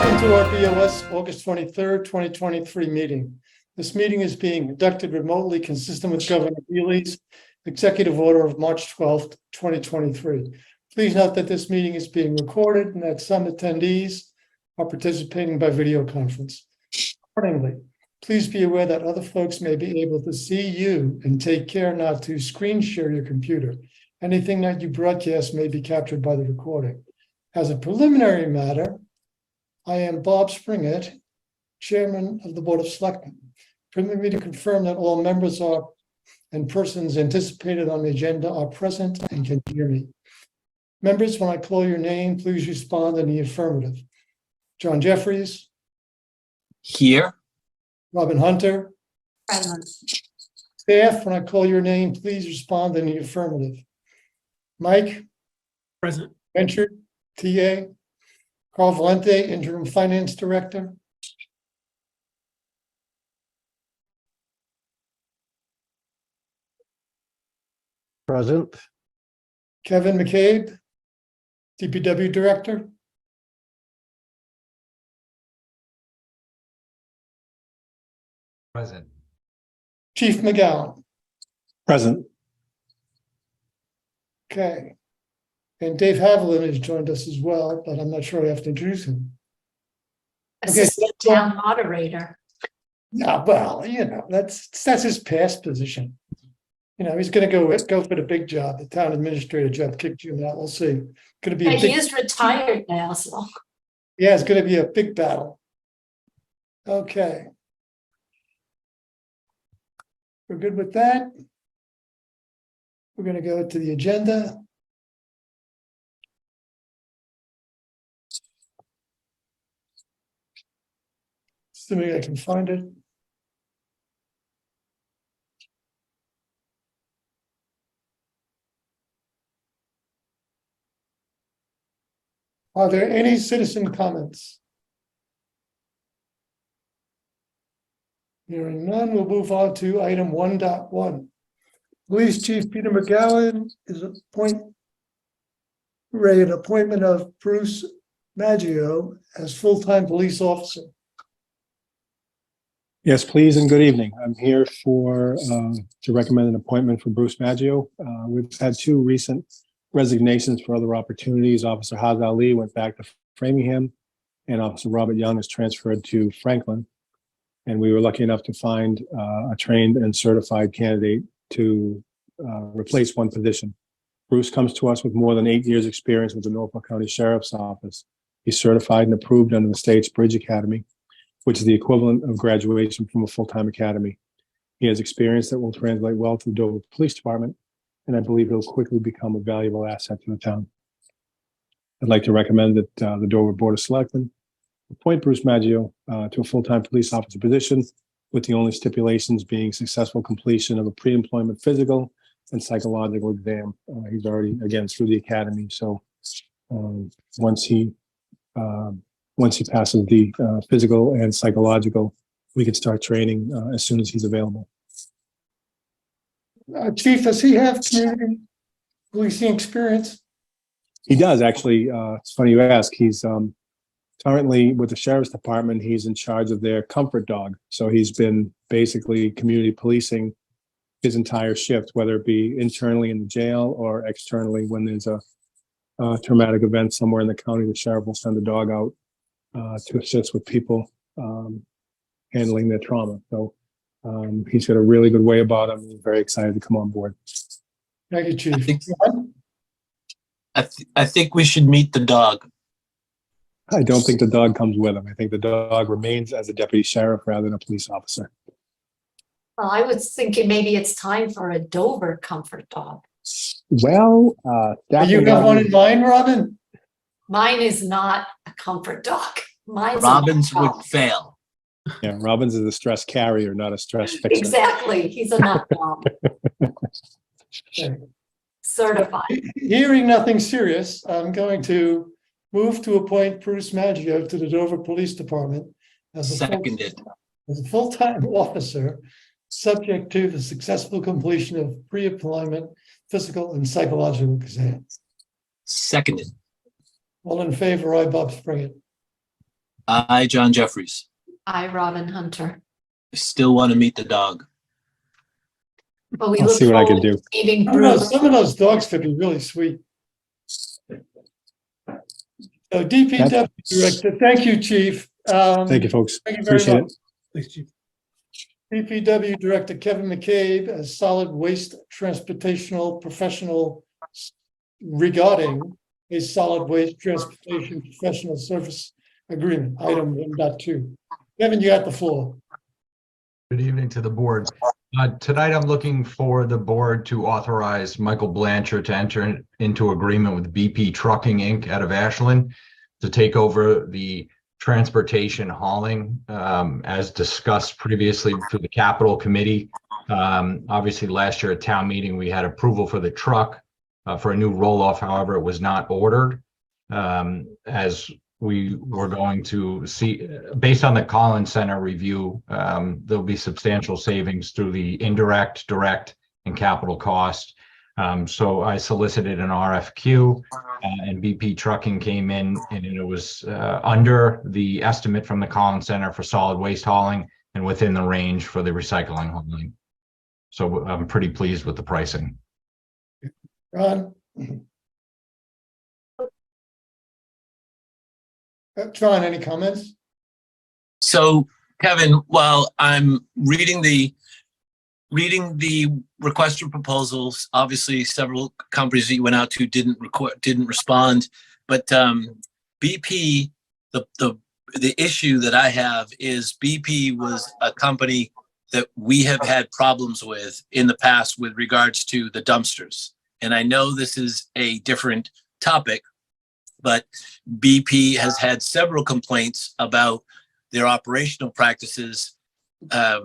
Welcome to our BOS August 23rd, 2023 meeting. This meeting is being conducted remotely consistent with Governor Healy's Executive Order of March 12th, 2023. Please note that this meeting is being recorded and that some attendees are participating by video conference. Accordingly, please be aware that other folks may be able to see you and take care not to screen share your computer. Anything that you broadcast may be captured by the recording. As a preliminary matter, I am Bob Springett, Chairman of the Board of Selectmen. Permit me to confirm that all members are and persons anticipated on the agenda are present and can hear me. Members, when I call your name, please respond in the affirmative. John Jeffries. Here. Robin Hunter. Present. Staff, when I call your name, please respond in the affirmative. Mike. Present. Venture, TA. Carl Valente, Interim Finance Director. Present. Kevin McCabe, DPW Director. Present. Chief McGowan. Present. Okay. And Dave Haviland has joined us as well, but I'm not sure I have to introduce him. Assistant Town Moderator. Yeah, well, you know, that's his past position. You know, he's going to go for the big job, the town administrator job. Kicked you out. We'll see. Going to be a And he big, is retired now, so. yeah, it's going to be a big battle. Okay. We're good with that. We're going to go to the agenda. Assuming I can find it. Are there any citizen comments? Hearing none, we'll move on to item 1.1. Police Chief Peter McGowan is an appointment of Bruce Maggio as full-time police officer. Yes, please, and good evening. I'm here to recommend an appointment for Bruce Maggio. We've had two recent resignations for other opportunities. Officer Haz Ali went back to Framingham, and Officer Robert Young is transferred to Franklin. And we were lucky enough to find a trained and certified candidate to replace one position. Bruce comes to us with more than 8 years' experience with the Norfolk County Sheriff's Office. He's certified and approved under the state's Bridge Academy, which is the equivalent of graduation from a full-time academy. He has experience that will translate well to the Dover Police Department, and I believe he'll quickly become a valuable asset to the town. I'd like to recommend that the Dover Board of Selectmen appoint Bruce Maggio to a full-time police officer position, with the only stipulations being successful completion of a pre-employment physical and psychological exam. He's already, again, through the academy, so once he passes the physical and psychological, we can start training as soon as he's available. Chief, does he have community policing experience? He does, actually. It's funny you ask. He's currently with the Sheriff's Department. He's in charge of their comfort dog. So he's been basically community policing his entire shift, whether it be internally in the jail or externally when there's a traumatic event somewhere in the county. The sheriff will send the dog out to assist with people handling their trauma. So he's got a really good way about him. He's very excited to come on board. Thank you, Chief. I think we should meet the dog. I don't think the dog comes with him. I think the dog remains as a deputy sheriff rather than a police officer. Well, I was thinking maybe it's time for a Dover comfort dog. Well, Do you have one in mind, Robin? Mine is not a comfort dog. Mine's Robin's a nut would dog. fail. Yeah, Robbins is a stress carrier, not a stress fixer. Exactly. He's a nut dog. Okay. Certified. Hearing nothing serious, I'm going to move to appoint Bruce Maggio to the Dover Police Department as a Seconded. full-time officer, subject to the successful completion of pre-employment physical and psychological exams. Seconded. All in favor, I, Bob Springett. I, John Jeffries, I, Robin Hunter. still want to meet the dog. But we I'll look see what I can forward do. to meeting I don't know, Bruce. some of those dogs could be really sweet. So DPW Director, thank you, Chief. Thank you, folks. Thank you very Appreciate much. it. Thanks, Chief. DPW Director Kevin McCabe as solid waste transportational professional regarding a solid waste transportation professional service agreement, item 1.2. Kevin, you got the floor. Good evening to the board. Tonight, I'm looking for the board to authorize Michael Blanchard to enter into agreement with BP Trucking, Inc. out of Ashland to take over the transportation hauling, as discussed previously through the Capital Committee. Obviously, last year at town meeting, we had approval for the truck for a new roll-off. However, it was not ordered. As we were going to see, based on the Collins Center review, there'll be substantial savings through the indirect, direct, and capital cost. So I solicited an RFQ, and BP Trucking came in, and it was under the estimate from the Collins Center for solid waste hauling and within the range for the recycling hauling. So I'm pretty pleased with the pricing. Ron? John, any comments? So, Kevin, while I'm reading the request for proposals, obviously several companies that you went out to didn't respond, but BP, the issue that I have is BP was a company that we have had problems with in the past with regards to the dumpsters. And I know this is a different topic, but BP has had several complaints about their operational practices,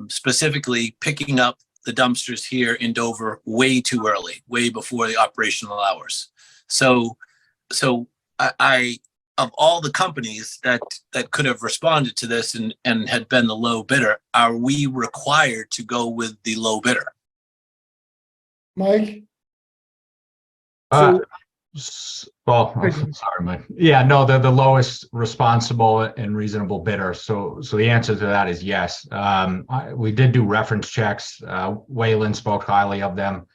specifically picking up the dumpsters here in Dover way too early, way before the operational hours. So I of all the companies that could have responded to this and had been the low bidder, are we required to go with the low bidder? Mike? Well, sorry, Mike. Yeah, no, they're the lowest responsible and reasonable bidder. So the answer to that is yes. We did do reference checks. Wayland spoke highly of them.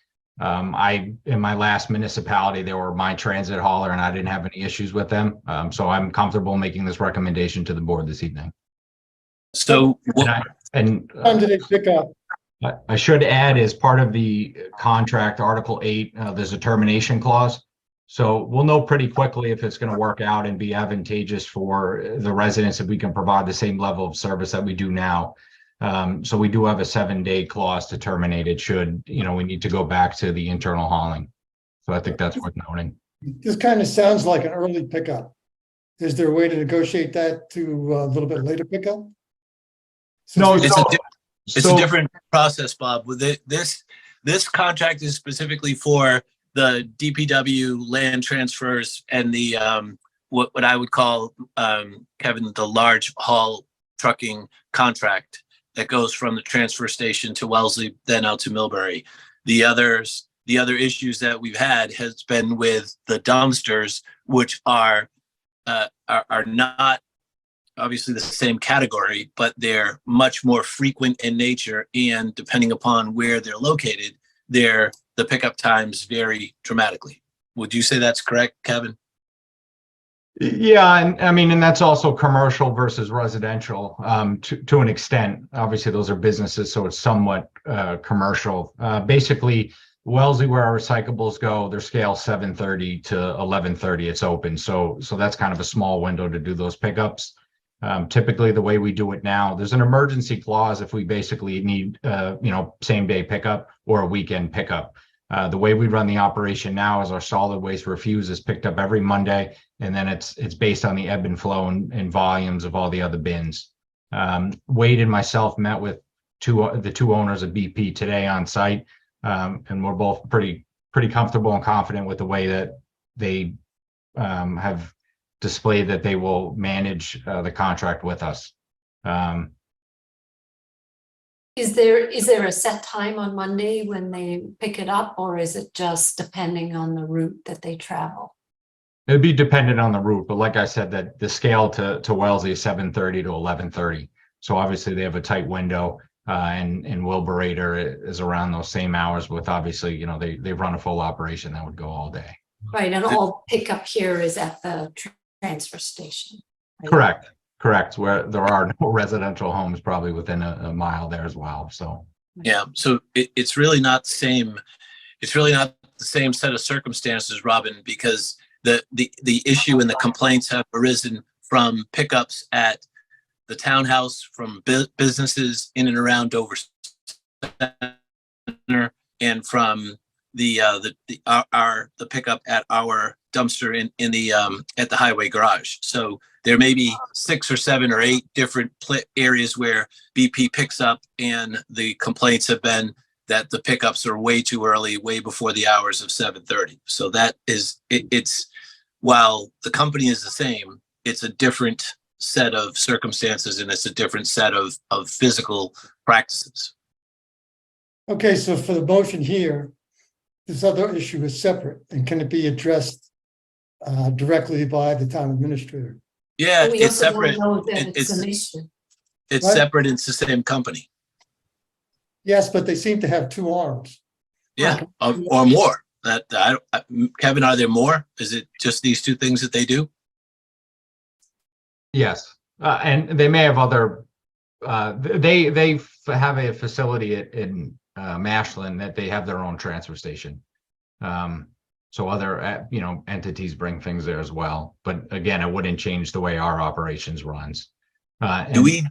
In my last municipality, they were my transit hauler, and I didn't have any issues with them. So I'm comfortable making this recommendation to the board this evening. So Time did they pick up? I should add, as part of the contract, Article 8, there's a termination clause. So we'll know pretty quickly if it's going to work out and be advantageous for the residents if we can provide the same level of service that we do now. So we do have a 7-day clause to terminate it should, we need to go back to the internal hauling. So I think that's worth noting. This kind of sounds like an early pickup. Is there a way to negotiate that to a little bit later pickup? No, it's a different process, Bob. With this contract is specifically for the DPW land transfers and the what I would call, Kevin, the large haul trucking contract that goes from the transfer station to Wellesley, then out to Millbury. The other issues that we've had has been with the dumpsters, which are not obviously the same category, but they're much more frequent in nature, and depending upon where they're located, the pickup times vary dramatically. Would you say that's correct, Kevin? Yeah, and that's also commercial versus residential to an extent. Obviously, those are businesses, so it's somewhat commercial. Basically, Wellesley, where our recyclables go, their scale 7:30 to 11:30. It's open, so that's kind of a small window to do those pickups. Typically, the way we do it now, there's an emergency clause if we basically need, same day pickup or a weekend pickup. The way we run the operation now is our solid waste refuse is picked up every Monday, and then it's based on the ebb and flow and volumes of all the other bins. Wade and myself met with the two owners of BP today on site, and we're both pretty comfortable and confident with the way that they have displayed that they will manage the contract with us. Is there a set time on Monday when they pick it up, or is it just depending on the route that they travel? It'd be dependent on the route, but like I said, that the scale to Wellesley is 7:30 to 11:30. So obviously they have a tight window, and Wilburator is around those same hours with obviously, they run a full operation that would go all day. Right, and all pickup here is at the transfer station. right? Correct. Where there are no residential homes probably within a mile there as well. So, Yeah, so it's really not the same. It's really not the same set of circumstances, Robin, because the issue and the complaints have arisen from pickups at the townhouse, from businesses in and around Dover Center, and from the pickup at our dumpster in the at the highway garage. So there may be 6 or 7 or 8 different areas where BP picks up, and the complaints have been that the pickups are way too early, way before the hours of 7:30. So that is it's while the company is the same, it's a different set of circumstances, and it's a different set of physical practices. Okay, so for the motion here, this other issue is separate, and can it be addressed directly by the town administrator? Yeah, We it's also don't separate. know that it's It's an issue. it's Right. separate. It's the same company. Yes, but they seem to have 2 arms. Yeah, or more. Kevin, are there more? Is it just these 2 things that they do? yes. And they may have other, they have a facility in Mashland that they have their own transfer station. So other, entities bring things there as well. But again, it wouldn't change the way our operations runs. Do we?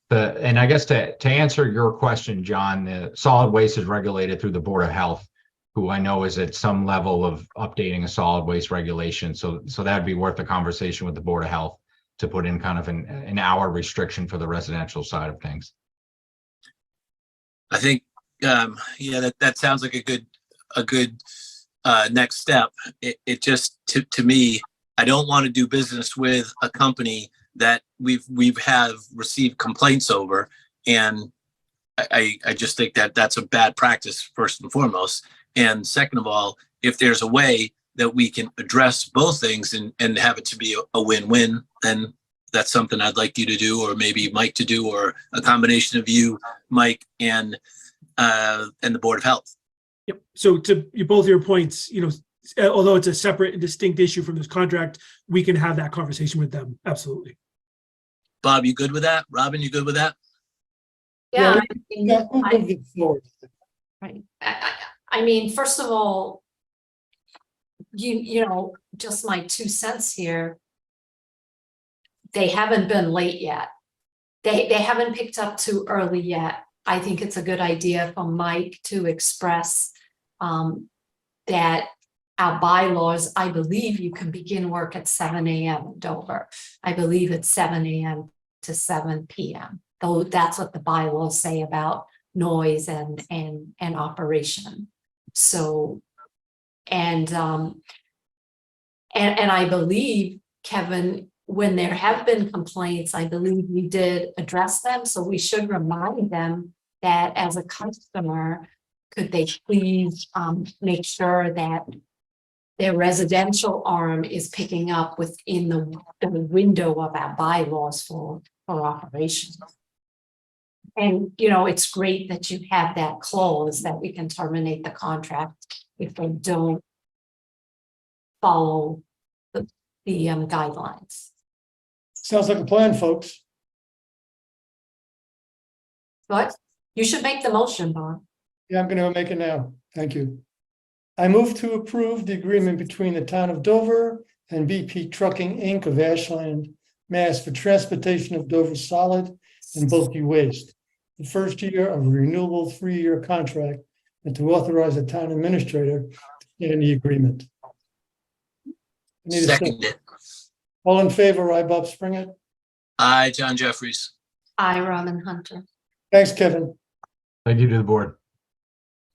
And I guess to answer your question, John, the solid waste is regulated through the Board of Health, who I know is at some level of updating a solid waste regulation. So that'd be worth a conversation with the Board of Health to put in kind of an hour restriction for the residential side of things. I think, that sounds like a good next step. It just to me, I don't want to do business with a company that we've have received complaints over, and I just think that that's a bad practice, first and foremost. And second of all, if there's a way that we can address both things and have it to be a win-win, then that's something I'd like you to do, or maybe Mike to do, or a combination of you, Mike, and the Board of Health. Yep. So to both your points, although it's a separate and distinct issue from this contract, we can have that conversation with them. Absolutely. Bob, you good with that? Robin, you good with that? Yeah, Yeah, we'll move it forward. right. I mean, first of all, just my 2 cents here. They haven't been late yet. They haven't picked up too early yet. I think it's a good idea for Mike to express that our bylaws, I believe you can begin work at 7 a.m. in Dover. I believe it's 7 a.m. to 7 p.m. Though that's what the bylaws say about noise and operation. So, and I believe, Kevin, when there have been complaints, I believe we did address them. So we should remind them that as a customer, could they please make sure that their residential arm is picking up within the window of our bylaws for operations. And, it's great that you have that clause that we can terminate the contract if they don't follow the guidelines. Sounds like a plan, folks. But you should make the motion, Bob. Yeah, I'm gonna make it now. Thank you. I move to approve the agreement between the town of Dover and BP Trucking, Inc. of Ashland, Mass. for transportation of Dover solid and bulky waste. The first year of a renewable 3-year contract, and to authorize the town administrator to sign the agreement. Need a second. Seconded. All in favor, I, Bob Springer. Aye, John Jeffries. I, Robin Hunter. Thanks, Kevin. Thank you to the board.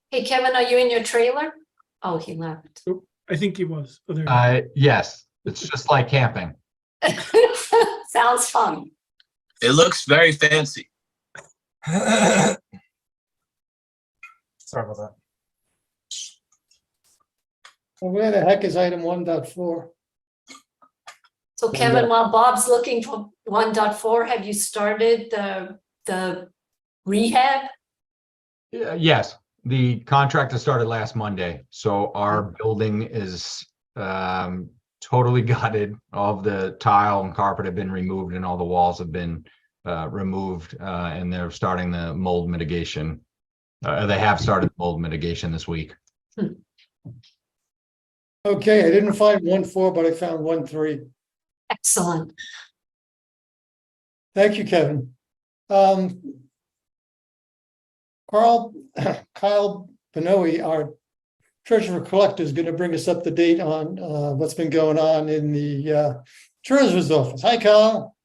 Hey, Kevin, are you in your trailer? Oh, he left. I think he was. Oh, there. Yes, it's just like camping. Sounds fun. It looks very fancy. Sorry about that. Well, where the heck is item 1.4? So Kevin, while Bob's looking for 1.4, have you started the rehab? Yes, the contractor started last Monday, so our building is totally gutted. All of the tile and carpet have been removed and all the walls have been removed, and they're starting the mold mitigation. They have started mold mitigation this week. Okay, I didn't find 1.4, but I found 1.3. Excellent. Thank you, Kevin. Kyle Benoe, our treasurer collector, is going to bring us up to date on what's been going on in the treasurer's office. Hi, Kyle.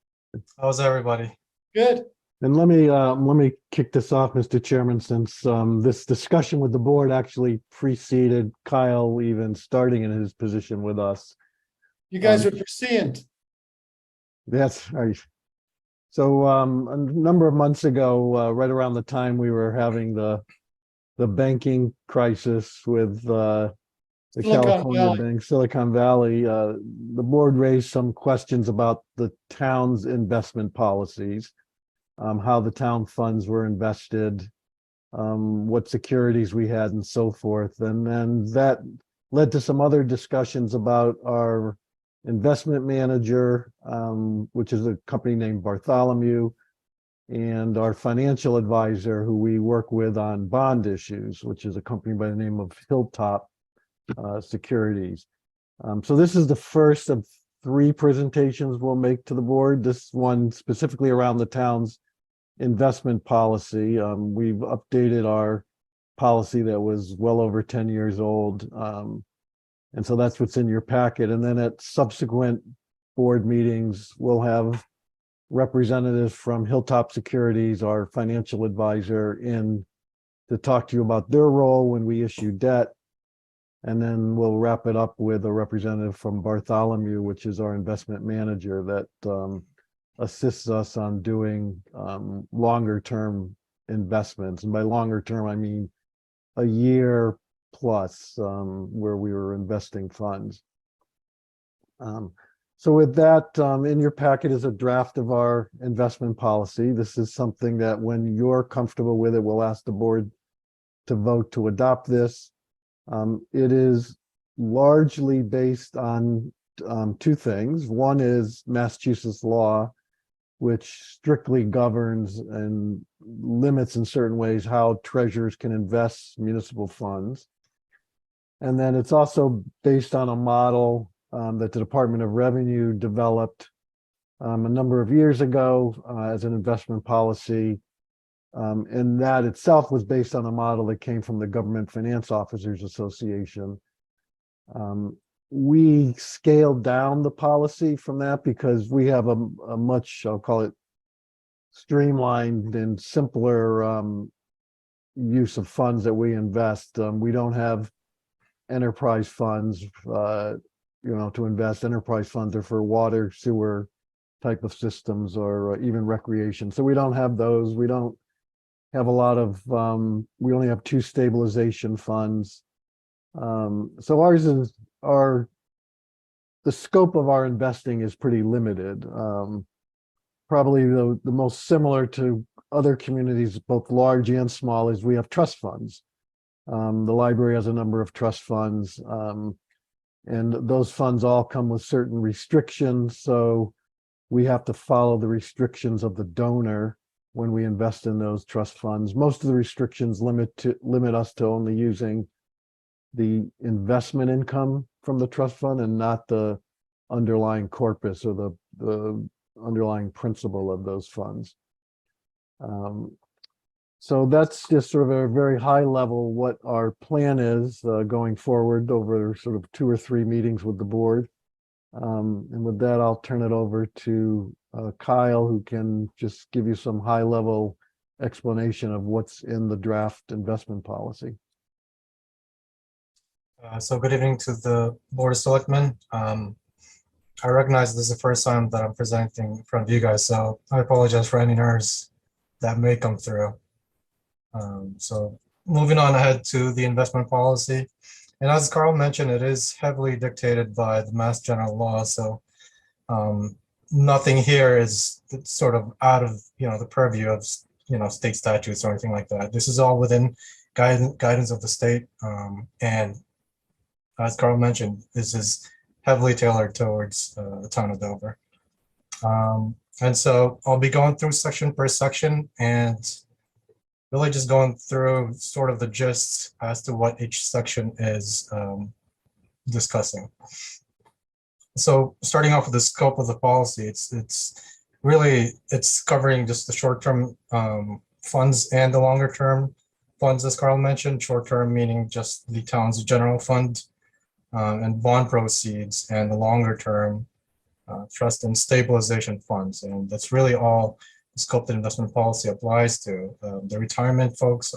How's everybody? Good. And let me kick this off, Mr. Chairman, since this discussion with the board actually preceded Kyle even starting in his position with us. You guys are prescient. That's right. So a number of months ago, right around the time we were having the banking crisis with the Silicon California Valley. bank, Silicon Valley, the board raised some questions about the town's investment policies, how the town funds were invested, what securities we had and so forth. And then that led to some other discussions about our investment manager, which is a company named Bartholomew, and our financial advisor who we work with on bond issues, which is a company by the name of Hilltop Securities. So this is the first of 3 presentations we'll make to the board. This one specifically around the town's investment policy. We've updated our policy that was well over 10 years old. And so that's what's in your packet. And then at subsequent board meetings, we'll have representatives from Hilltop Securities, our financial advisor, in to talk to you about their role when we issue debt. And then we'll wrap it up with a representative from Bartholomew, which is our investment manager that assists us on doing longer term investments. And by longer term, I mean a year plus, where we were investing funds. So with that, in your packet is a draft of our investment policy. This is something that when you're comfortable with it, we'll ask the board to vote to adopt this. It is largely based on 2 things. One is Massachusetts law, which strictly governs and limits in certain ways how treasurers can invest municipal funds. And then it's also based on a model that the Department of Revenue developed a number of years ago as an investment policy. And that itself was based on a model that came from the Government Finance Officers Association. We scaled down the policy from that because we have a much, I'll call it, streamlined and simpler use of funds that we invest. We don't have enterprise funds, to invest. Enterprise funds are for water, sewer type of systems, or even recreation. So we don't have those. We don't have a lot of, we only have 2 stabilization funds. So ours is the scope of our investing is pretty limited. Probably the most similar to other communities, both large and small, is we have trust funds. The library has a number of trust funds, and those funds all come with certain restrictions. So we have to follow the restrictions of the donor when we invest in those trust funds. Most of the restrictions limit us to only using the investment income from the trust fund and not the underlying corpus or the underlying principle of those funds. So that's just sort of a very high level what our plan is going forward over sort of 2 or 3 meetings with the board. And with that, I'll turn it over to Kyle, who can just give you some high level explanation of what's in the draft investment policy. So good evening to the Board of Selectmen. I recognize this is the first time that I'm presenting in front of you guys, so I apologize for any errors that may come through. So moving on ahead to the investment policy. And as Carl mentioned, it is heavily dictated by the Mass General Law. So Nothing here is sort of out of, the purview of, state statutes or anything like that. This is all within guidance of the state. And as Carl mentioned, this is heavily tailored towards the town of Dover. And so I'll be going through section per section and really just going through sort of the gist as to what each section is discussing. So starting off with the scope of the policy, it's covering just the short-term funds and the longer-term funds, as Carl mentioned. Short-term meaning just the town's general fund and bond proceeds, and the longer-term trust and stabilization funds. And that's really all the scope that investment policy applies to. The retirement funds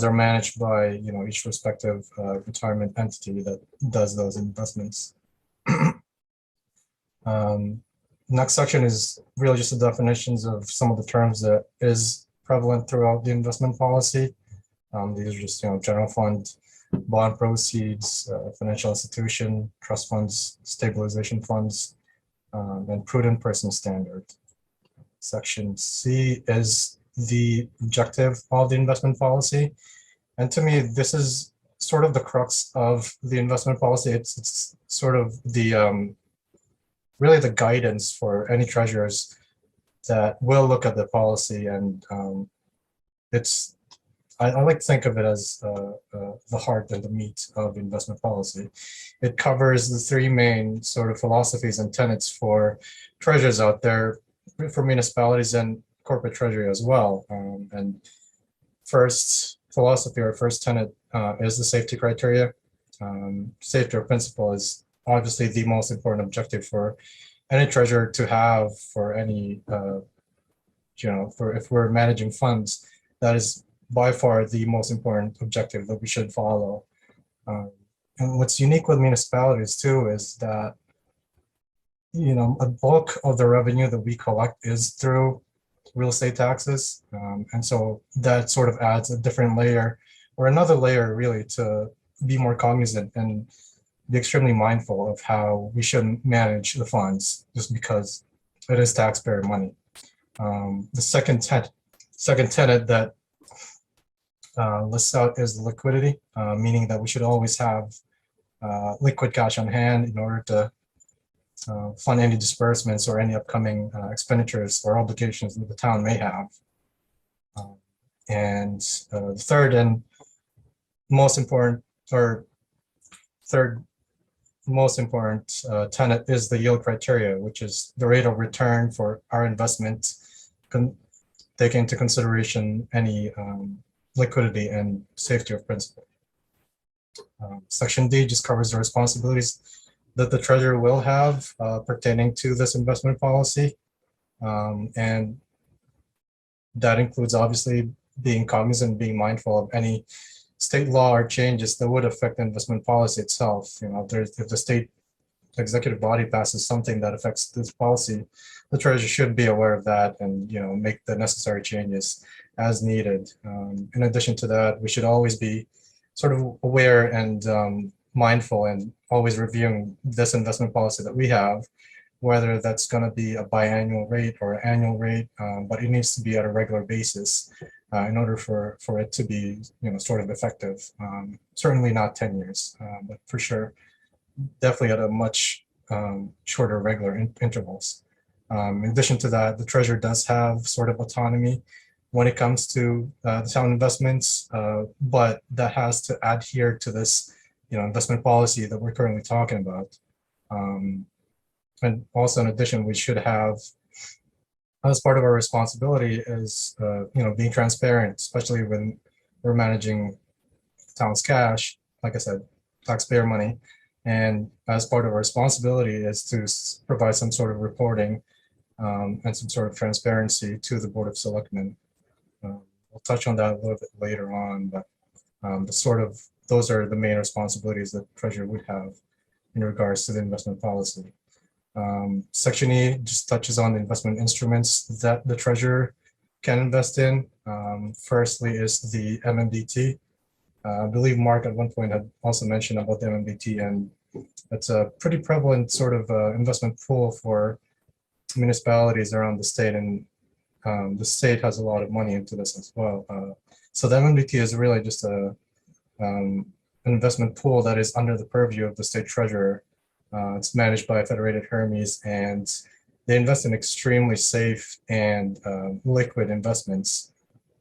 are managed by each respective retirement entity that does those investments. Next section is really just the definitions of some of the terms that is prevalent throughout the investment policy. These are just general fund, bond proceeds, financial institution, trust funds, stabilization funds, and prudent person standard. Section C is the objective of the investment policy. And to me, this is sort of the crux of the investment policy. It's sort of the really the guidance for any treasurers that will look at the policy. And I like to think of it as the heart and the meat of investment policy. It covers the three main sort of philosophies and tenets for treasurers out there, for municipalities and corporate treasury as well. And first philosophy or first tenet is the safety criteria. Safety or principle is obviously the most important objective for any treasurer to have for any, for if we're managing funds, that is by far the most important objective that we should follow. And what's unique with municipalities too is that, a bulk of the revenue that we collect is through real estate taxes. And so that sort of adds a different layer or another layer really to be more cognizant and be extremely mindful of how we should manage the funds just because it is taxpayer money. The second tenet that lists out is the liquidity, meaning that we should always have liquid cash on hand in order to fund any disbursements or any upcoming expenditures or obligations that the town may have. And the third and most important, or third most important tenet is the yield criteria, which is the rate of return for our investment, taking into consideration any liquidity and safety of principal. Section D just covers the responsibilities that the treasurer will have pertaining to this investment policy. And that includes obviously being cognizant, being mindful of any state law or changes that would affect the investment policy itself. If the state executive body passes something that affects this policy, the treasurer should be aware of that and make the necessary changes as needed. In addition to that, we should always be sort of aware and mindful and always reviewing this investment policy that we have, whether that's going to be a biannual rate or an annual rate, but it needs to be at a regular basis in order for it to be sort of effective. Certainly not 10 years, but for sure, definitely at a much shorter regular intervals. In addition to that, the treasurer does have sort of autonomy when it comes to the town investments, but that has to adhere to this investment policy that we're currently talking about. And also in addition, we should have, as part of our responsibility is, being transparent, especially when we're managing town's cash, like I said, taxpayer money. And as part of our responsibility is to provide some sort of reporting and some sort of transparency to the Board of Selectmen. We'll touch on that a little bit later on, but those are the main responsibilities that treasurer would have in regards to the investment policy. Section E just touches on the investment instruments that the treasurer can invest in. Firstly is the MMDT. I believe Mark at one point had also mentioned about the MMDT, and It's a pretty prevalent sort of investment pool for municipalities around the state, and the state has a lot of money into this as well. So the MMDT is really just an investment pool that is under the purview of the state treasurer. It's managed by Federated Hermes, and they invest in extremely safe and liquid investments.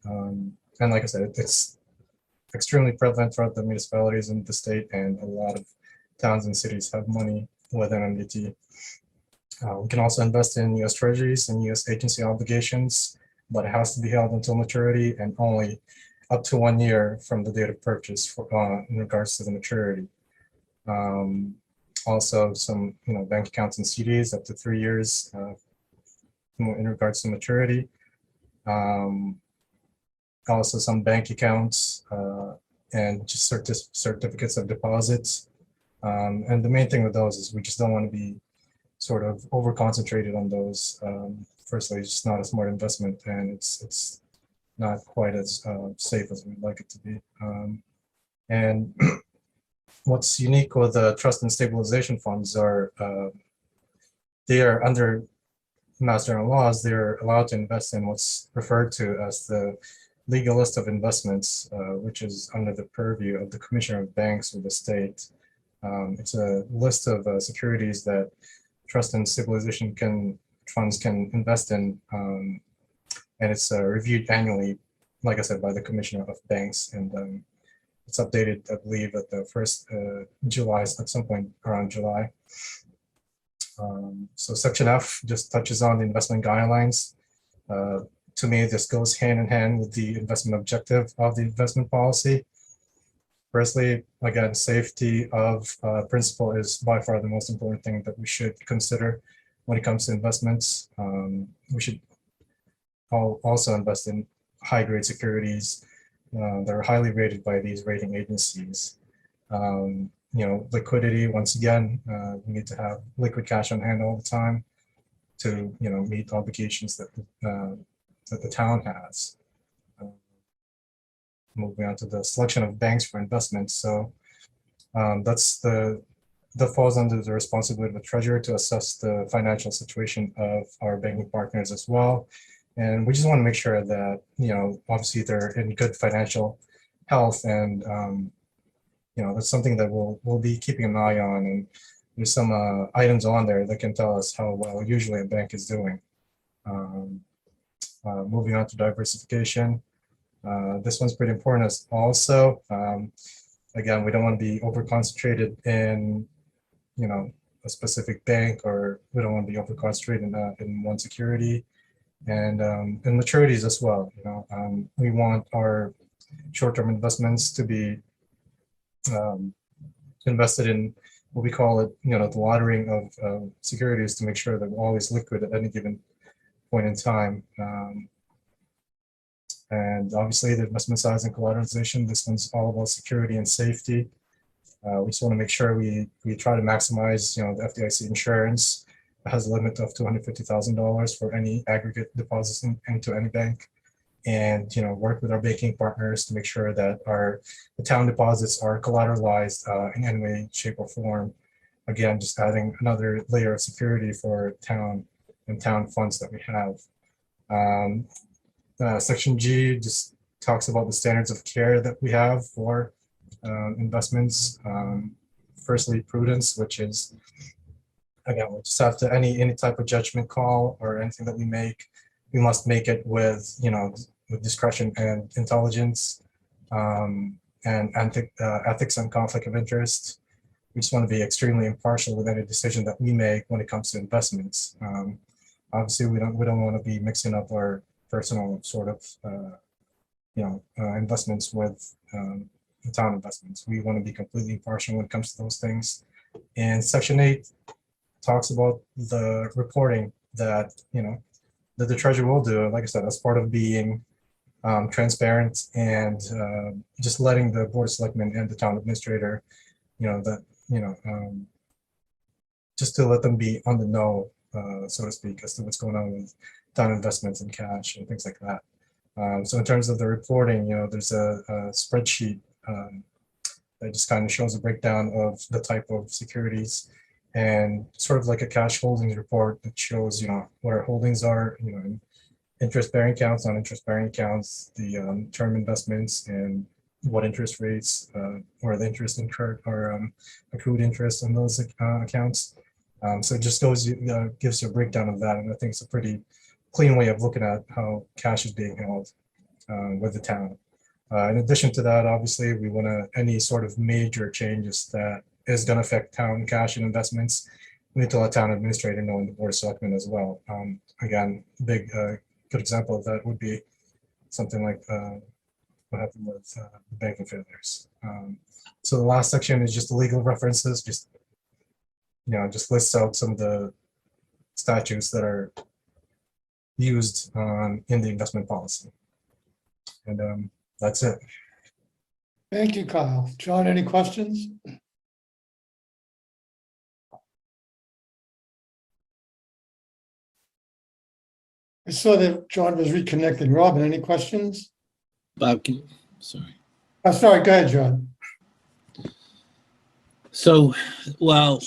And like I said, it's extremely prevalent throughout the municipalities in the state, and a lot of towns and cities have money with MMDT. We can also invest in US Treasuries and US agency obligations, but it has to be held until maturity and only up to 1 year from the date of purchase for, in regards to the maturity. Also, some bank accounts and CDs up to 3 years in regards to maturity. Also, some bank accounts and just certificates of deposits. And the main thing with those is we just don't want to be sort of over concentrated on those. Firstly, it's just not a smart investment, and it's not quite as safe as we'd like it to be. And what's unique with the trust and stabilization funds are they are under Mass General laws. They're allowed to invest in what's referred to as the legal list of investments, which is under the purview of the Commissioner of Banks of the state. It's a list of securities that trust and stabilization funds can invest in, and it's reviewed annually, like I said, by the Commissioner of Banks, and it's updated, I believe, at the first July, at some point around July. So Section F just touches on the investment guidelines. To me, this goes hand in hand with the investment objective of the investment policy. Firstly, again, safety of principal is by far the most important thing that we should consider when it comes to investments. We should also invest in high-grade securities that are highly rated by these rating agencies. Liquidity, once again, we need to have liquid cash on hand all the time to meet obligations that the town has. Moving on to the selection of banks for investments. So that falls under the responsibility of the treasurer to assess the financial situation of our banking partners as well. And we just want to make sure that, obviously they're in good financial health, and, that's something that we'll be keeping an eye on. And there's some items on there that can tell us how well usually a bank is doing. Moving on to diversification. This one's pretty important as also. Again, we don't want to be over concentrated in, a specific bank, or we don't want to be over concentrated in one security, and maturities as well. We want our short-term investments to be invested in what we call it, the laundering of securities, to make sure that we're always liquid at any given point in time. And obviously the investment size and collateralization, this one's all about security and safety. We just want to make sure we try to maximize, the FDIC insurance. It has a limit of $250,000 for any aggregate deposits into any bank, and work with our banking partners to make sure that the town deposits are collateralized in any way, shape, or form. Again, just adding another layer of security for town and town funds that we have. Section G just talks about the standards of care that we have for investments. Firstly, prudence, which is, again, we just have to, any type of judgment call or anything that we make, we must make it with, with discretion and intelligence, and ethics and conflict of interest. We just want to be extremely impartial with any decision that we make when it comes to investments. Obviously, we don't want to be mixing up our personal sort of, investments with the town investments. We want to be completely impartial when it comes to those things. And Section 8 talks about the reporting that, that the treasurer will do, like I said, as part of being transparent, and just letting the board of selectmen and the town administrator, just to let them be on the know, so to speak, as to what's going on with town investments and cash and things like that. So in terms of the reporting, there's a spreadsheet that just kind of shows a breakdown of the type of securities and sort of like a cash holdings report that shows, what our holdings are, in interest-bearing accounts, non-interest-bearing accounts, the term investments, and what interest rates or the interest incurred or accrued interest on those accounts. So it just gives you a breakdown of that, and I think it's a pretty clean way of looking at how cash is being held with the town. In addition to that, obviously, we want to any sort of major changes that is going to affect town cash and investments. We need to let town administrator know, and the board of selectmen as well. Again, big good example of that would be something like what happened with the banking failures. So the last section is just the legal references, just lists out some of the statutes that are used in the investment policy. And that's it. Thank you, Kyle. John, any questions? I saw that John was reconnecting. Robin, any questions? Bob, sorry. Oh, sorry, go ahead, John. So, while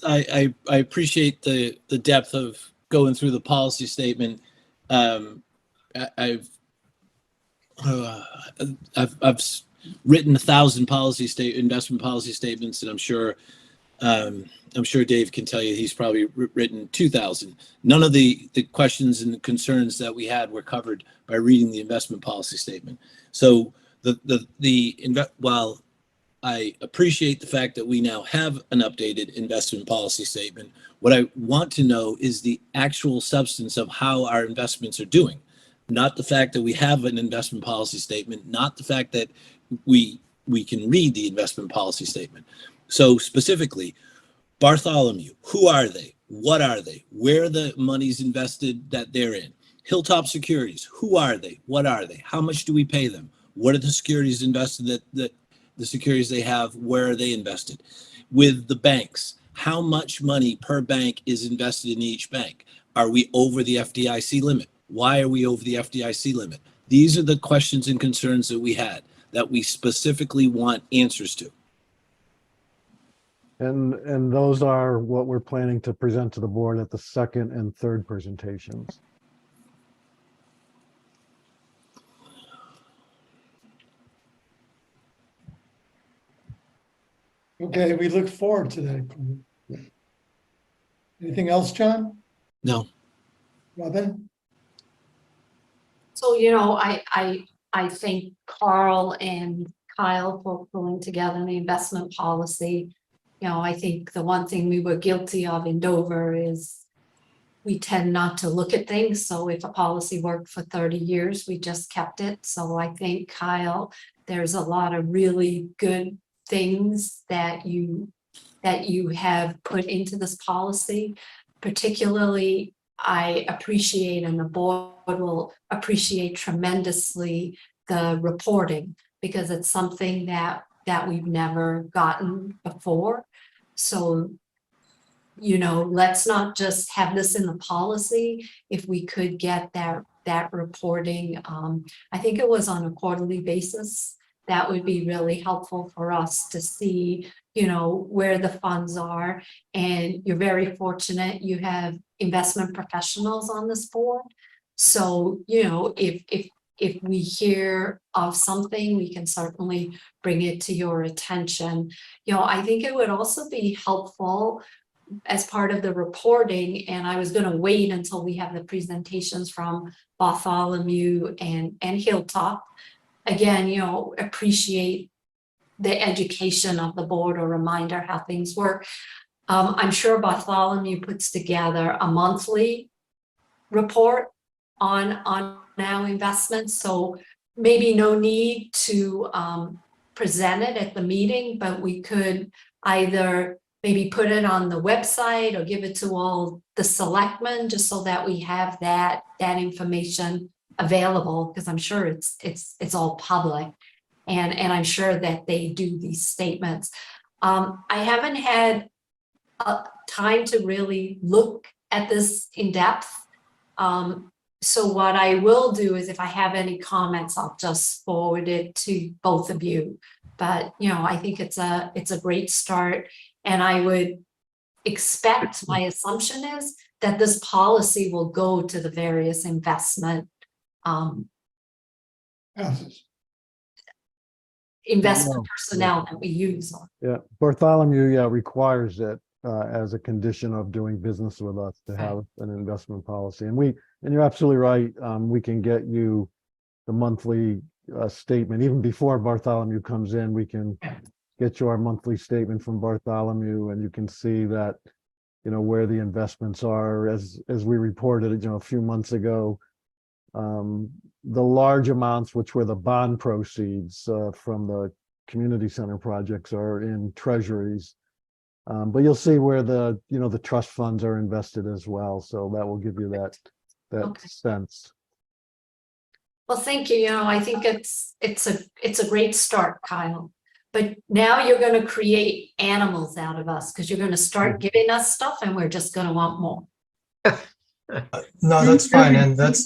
I appreciate the depth of going through the policy statement, I've written 1,000 investment policy statements, and I'm sure Dave can tell you he's probably written 2,000. None of the questions and concerns that we had were covered by reading the investment policy statement. So while I appreciate the fact that we now have an updated investment policy statement, what I want to know is the actual substance of how our investments are doing. Not the fact that we have an investment policy statement, not the fact that we can read the investment policy statement. So specifically, Bartholomew, who are they? What are they? Where are the monies invested that they're in? Hilltop Securities, who are they? What are they? How much do we pay them? What are the securities invested that the securities they have, where are they invested? With the banks, how much money per bank is invested in each bank? Are we over the FDIC limit? Why are we over the FDIC limit? These are the questions and concerns that we had that we specifically want answers to. And those are what we're planning to present to the board at the second and third presentations. Okay, we look forward to that. Anything else, John? No. Robin? So, I thank Carl and Kyle for pulling together the investment policy. I think the one thing we were guilty of in Dover is we tend not to look at things. So if a policy worked for 30 years, we just kept it. So I think, Kyle, there's a lot of really good things that you have put into this policy. Particularly, I appreciate, and the board will appreciate tremendously, the reporting, because it's something that we've never gotten before. So, let's not just have this in the policy. If we could get that reporting, I think it was on a quarterly basis, that would be really helpful for us to see, where the funds are. And you're very fortunate you have investment professionals on this board. So, if we hear of something, we can certainly bring it to your attention. I think it would also be helpful as part of the reporting, and I was going to wait until we have the presentations from Bartholomew and Hilltop. Again, appreciate the education of the board, or reminder how things work. I'm sure Bartholomew puts together a monthly report on now investments, so maybe no need to present it at the meeting, but we could either maybe put it on the website or give it to all the selectmen, just so that we have that information available, because I'm sure it's all public, and I'm sure that they do these statements. I haven't had time to really look at this in depth. So what I will do is, if I have any comments, I'll just forward it to both of you. But, I think it's a great start. And I would expect, my assumption is that this policy will go to the various investment Houses. investment Yeah. personnel that we use. Yeah, Bartholomew, yeah, requires it as a condition of doing business with us to have an investment policy. And you're absolutely right. We can get you the monthly statement. Even before Bartholomew comes in, we can get you our monthly statement from Bartholomew, and you can see that, where the investments are, as we reported, a few months ago. The large amounts, which were the bond proceeds from the community center projects, are in treasuries. But you'll see where the trust funds are invested as well. So that will give you that Okay. sense. Well, thank you. I think it's a great start, Kyle. But now you're going to create animals out of us, because you're going to start giving us stuff and we're just going to want more. No, that's fine, and that's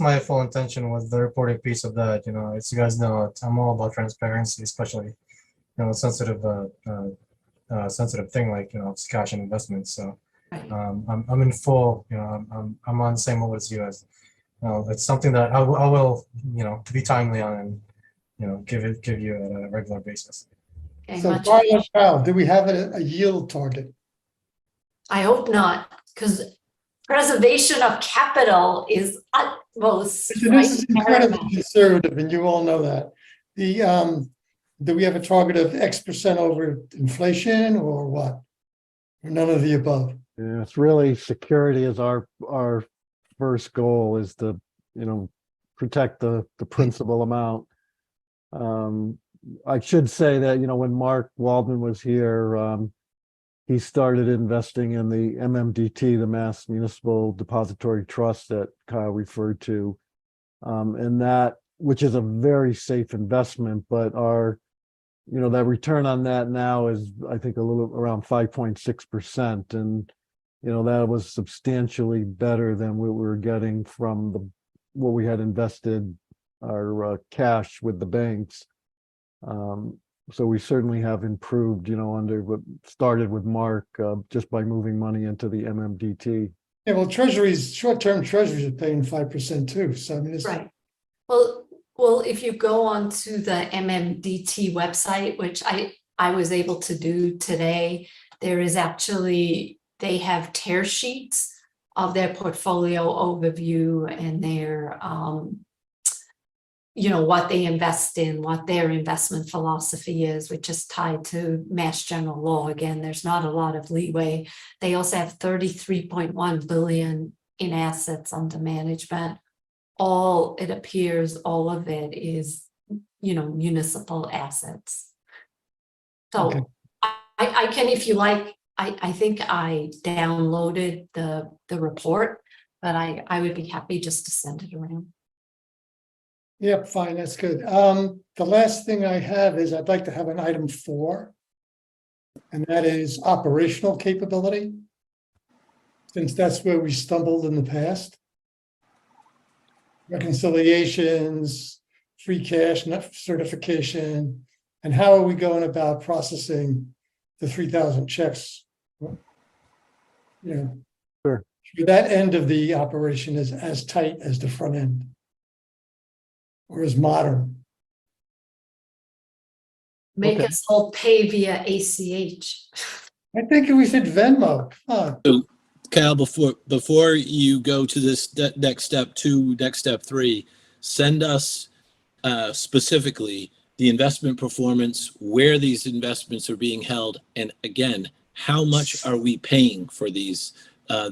my full intention with the reporting piece of that. As you guys know, I'm all about transparency, especially sensitive thing like it's cash and investments. So Right. I'm in full. I'm on the same level as you. As it's something that I will to be timely on and give you at a regular basis. Okay, So, much- Kyle, do we have a yield target? I hope not, because preservation of capital is utmost. This is incredibly paramount. conservative, and you all know that. Do we have a target of X% over inflation or what? Or none of the above? Yeah, it's really security is our first goal, is to, protect the principal amount. I should say that, when Mark Waldman was here, he started investing in the MMDT, the Mass Municipal Depository Trust that Kyle referred to. And that, which is a very safe investment, but that return on that now is, I think, a little around 5.6%. And, that was substantially better than what we were getting from what we had invested our cash with the banks. So we certainly have improved, under what started with Mark, just by moving money into the MMDT. Yeah, well, short-term treasuries are paying 5% too. So I mean, it's Right. Well, if you go onto the MMDT website, which I was able to do today, there is actually, they have tear sheets of their portfolio overview and their, what they invest in, what their investment philosophy is, which is tied to Mass General Law. Again, there's not a lot of leeway. They also have 33.1 billion in assets under management. It appears all of it is, municipal assets. So Okay. I can, if you like, I think I downloaded the report, but I would be happy just to send it around. Yep, fine, that's good. The last thing I have is I'd like to have an item 4, and that is operational capability, since that's where we stumbled in the past. Reconciliations, free cash, net certification, and how are we going about processing the 3,000 checks? Sure. That end of the operation is as tight as the front end, or as modern. Make Okay. us all pay via ACH. I think we said Venmo. Huh. Cal, before you go to this next step 2, next step 3, send us specifically the investment performance, where these investments are being held, and again, how much are we paying for these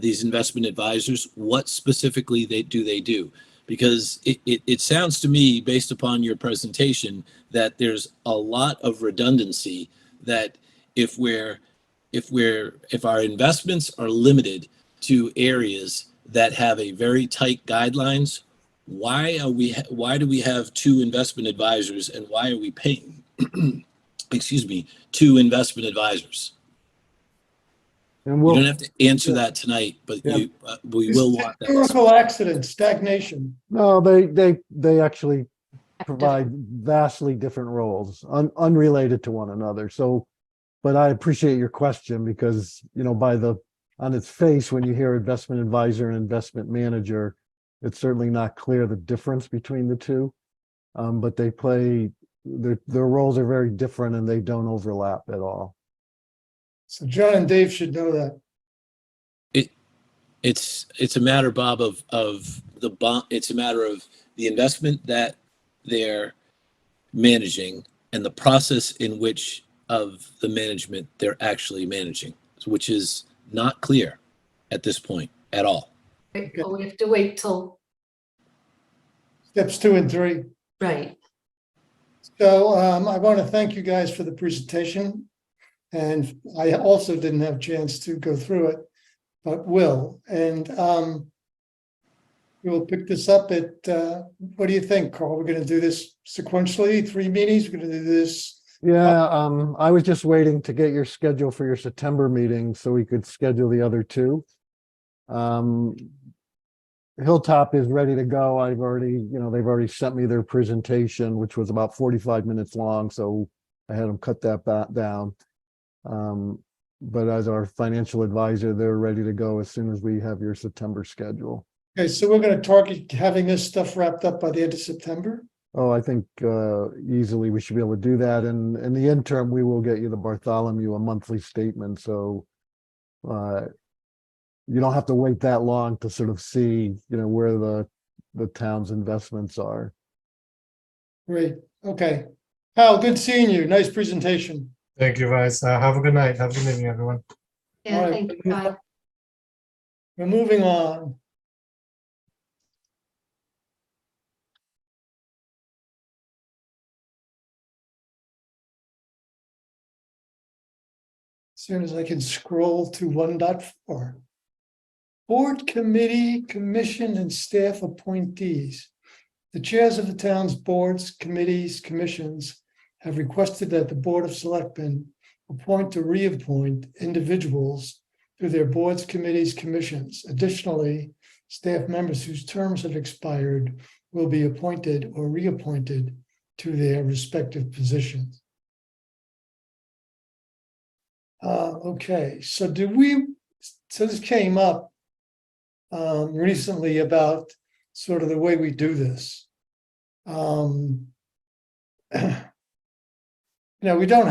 investment advisors? What specifically they do? Because it sounds to me, based upon your presentation, that there's a lot of redundancy. That if our investments are limited to areas that have a very tight guidelines, why do we have 2 investment advisors, and why are we paying 2 investment advisors? And You we'll, don't have to answer that tonight, but Yeah. we will want that. Historical accident, stagnation. no, they actually provide vastly different roles, unrelated to one another. So, but I appreciate your question because, on its face, when you hear investment advisor and investment manager, it's certainly not clear the difference between the two. But they play, their roles are very different and they don't overlap at all. So John and Dave should know that. It's a matter, Bob, of the bond. It's a matter of the investment that they're managing and the process in which of the management they're actually managing, which is not clear at this point at all. We have to wait till, Steps 2 and 3. right. So I want to thank you guys for the presentation. And I also didn't have a chance to go through it, but will. And we will pick this up at, what do you think, Carl? We're going to do this sequentially, 3 meetings? We're going to do this? Yeah, I was just waiting to get your schedule for your September meeting so we could schedule the other two. Hilltop is ready to go. I've already, they've already sent me their presentation, which was about 45 minutes long. So I had them cut that down. But as our financial advisor, they're ready to go as soon as we have your September schedule. Okay, so we're going to target having this stuff wrapped up by the end of September? Oh, I think easily we should be able to do that. And in the interim, we will get you the Bartholomew, a monthly statement. So you don't have to wait that long to sort of see, where the town's investments are. Great, okay. Hal, good seeing you. Nice presentation. Thank you, guys. Have a good night. Have a good evening, everyone. Yeah, All right. thank you, Kyle. We're moving on. As soon as I can scroll to 1.4. Board, committee, commission, and staff appointees. The chairs of the town's boards, committees, commissions have requested that the Board of Selectmen appoint or reappoint individuals to their boards, committees, commissions. Additionally, staff members whose terms have expired will be appointed or reappointed to their respective positions. Okay, so this came up recently about sort of the way we do this. We don't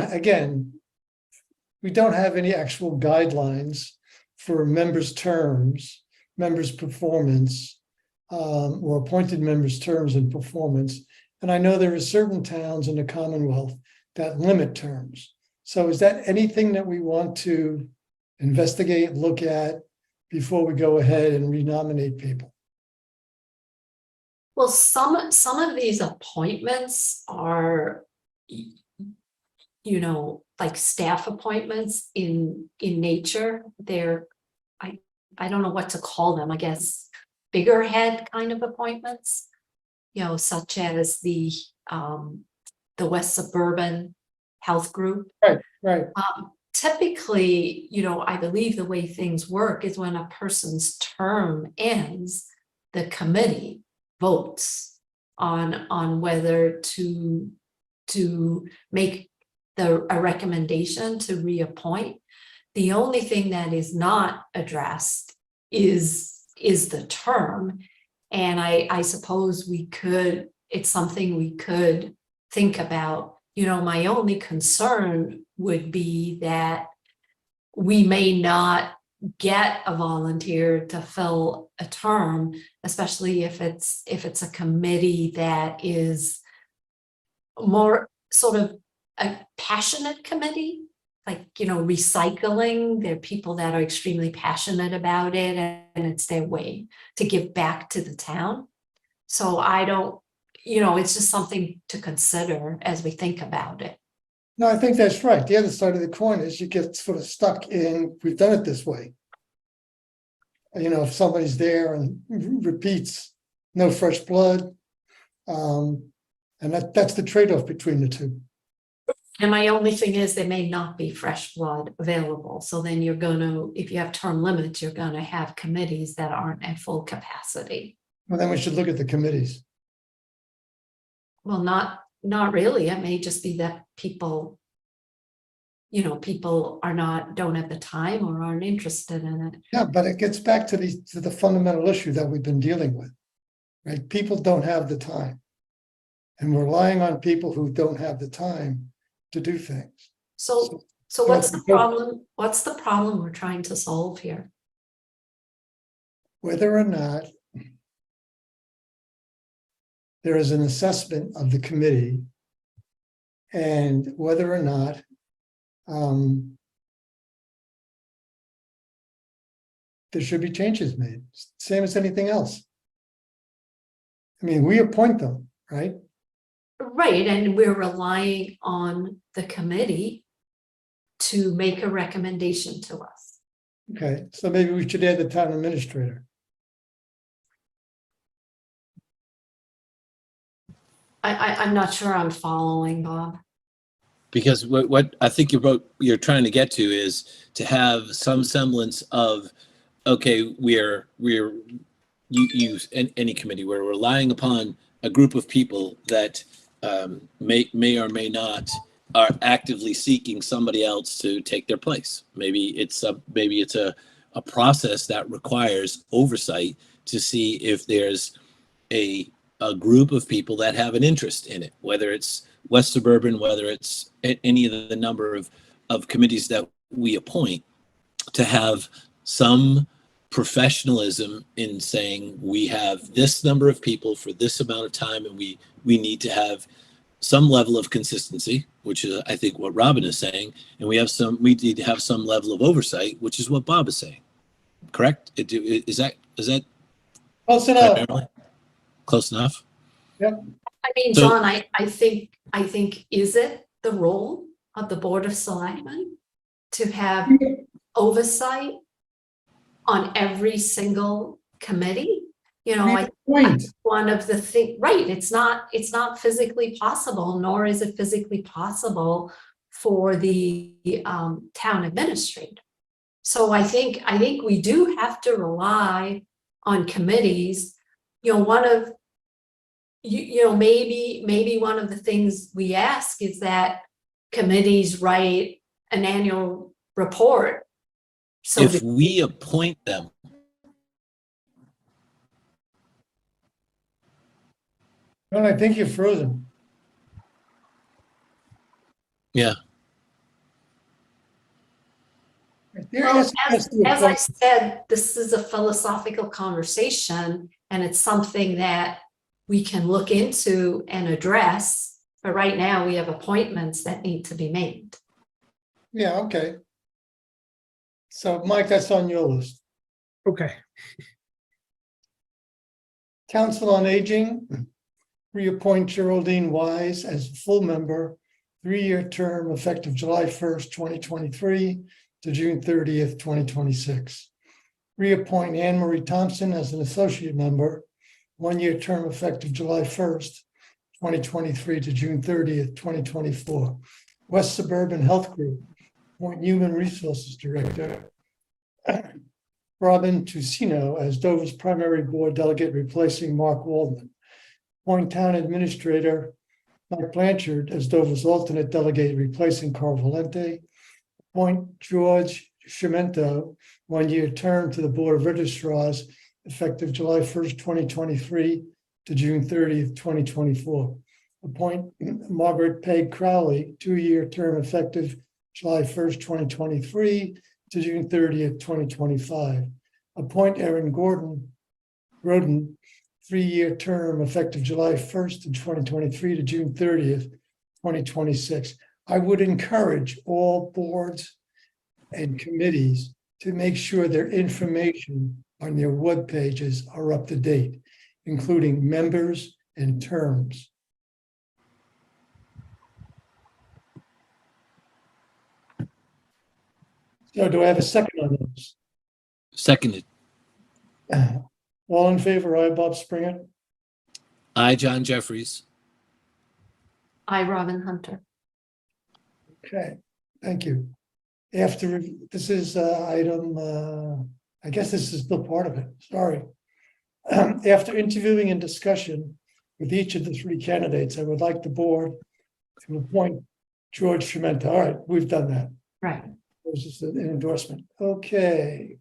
have any actual guidelines for members' terms, members' performance, or appointed members' terms and performance. And I know there are certain towns in the Commonwealth that limit terms. So is that anything that we want to investigate, look at before we go ahead and renominate people? Well, some of these appointments are, like staff appointments in nature. They're, I don't know what to call them, I guess, bigger head kind of appointments, such as the West Suburban Health Group. Right. Typically, I believe the way things work is when a person's term ends, the committee votes on whether to make a recommendation to reappoint. The only thing that is not addressed is the term. And I suppose it's something we could think about. My only concern would be that we may not get a volunteer to fill a term, especially if it's a committee that is more sort of a passionate committee, like, recycling. There are people that are extremely passionate about it, and it's their way to give back to the town. So I don't, it's just something to consider as we think about it. No, I think that's right. The other side of the coin is you get sort of stuck in, we've done it this way. If somebody's there and repeats, no fresh blood. And that's the trade-off between the two. And my only thing is there may not be fresh blood available. So then if you have term limits, you're going to have committees that aren't at full capacity. Well, then we should look at the committees. Well, not really. It may just be that people, people don't have the time or aren't interested in it. Yeah, but it gets back to the fundamental issue that we've been dealing with, right? People don't have the time. And we're relying on people who don't have the time to do things. So what's the problem? What's the problem we're trying to solve here? Whether or not there is an assessment of the committee and whether or not there should be changes made, same as anything else. I mean, we appoint them, right? Right, and we're relying on the committee to make a recommendation to us. Okay, so maybe we should add the town administrator. I'm not sure I'm following, Bob. Because what I think you're trying to get to is to have some semblance of, okay, we're any committee, we're relying upon a group of people that may or may not are actively seeking somebody else to take their place. Maybe it's a process that requires oversight to see if there's a group of people that have an interest in it, whether it's West Suburban, whether it's any of the number of committees that we appoint, to have some professionalism in saying we have this number of people for this amount of time, and we need to have some level of consistency, which is I think what Robin is saying, and we need to have some level of oversight, which is what Bob is saying. Correct? Is that Close enough. primarily? Close enough? I mean, So- John, I think, is it the role of the Board of Selectmen to have oversight on every single committee? One of the things, right, it's not physically possible, nor is it physically possible for the town administrator. So I think we do have to rely on committees. Maybe one of the things we ask is that committees write an annual report. So If we appoint them, No, I think you're frozen. yeah. They're Well, asking us to as I appoint- said, this is a philosophical conversation, and it's something that we can look into and address. But right now, we have appointments that need to be made. Yeah, okay. So Mike, that's on your list. Okay, Council on Aging, reappoint Geraldine Wise as a full member, 3-year term effective July 1st, 2023 to June 30th, 2026. Reappoint Anne Marie Thompson as an associate member, 1-year term effective July 1st, 2023 to June 30th, 2024. West Suburban Health Group, appoint Human Resources Director Robin Tusino as Dover's primary board delegate, replacing Mark Waldman. Appoint Town Administrator Mike Blanchard as Dover's alternate delegate, replacing Carl Valente. Appoint George Chimento, 1-year term to the Board of Registrars, effective July 1st, 2023 to June 30th, 2024. Appoint Margaret Peg Crowley, 2-year term effective July 1st, 2023 to June 30th, 2025. Appoint Erin Roden, 3-year term effective July 1st, 2023 to June 30th, 2026. I would encourage all boards and committees to make sure their information on their web pages are up to date, including members and terms. So do I have a second on those? Seconded. All in favor, aye, Bob Springer. I, John Jeffries. I, Robin Hunter. Okay, thank you. After, this is item, I guess this is still part of it, sorry. After interviewing and discussion, with each of the three candidates, I would like the board to appoint George Trementa. All right, we've done that. Right. This is an endorsement. Okay.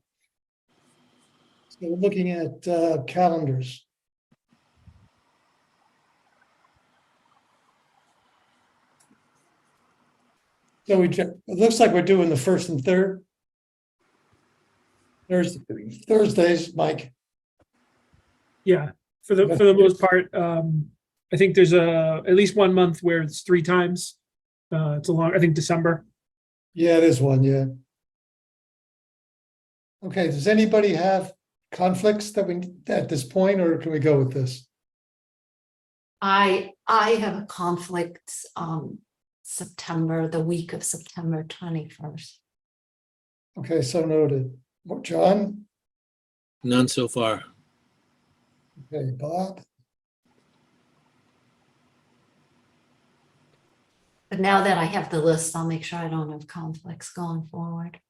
So we're looking at calendars. So it looks like we're doing the first and third. Thursdays, Mike. Yeah, for the most part, I think there's at least 1 month where it's 3 times. It's a long, I think December. Yeah, there's one, yeah. Okay, does anybody have conflicts that we, at this point, or can we go with this? I have a conflict September, the week of September 21st. Okay, so noted. John? None so far. Okay, Bob? But now that I have the list, I'll make sure I don't have conflicts going forward.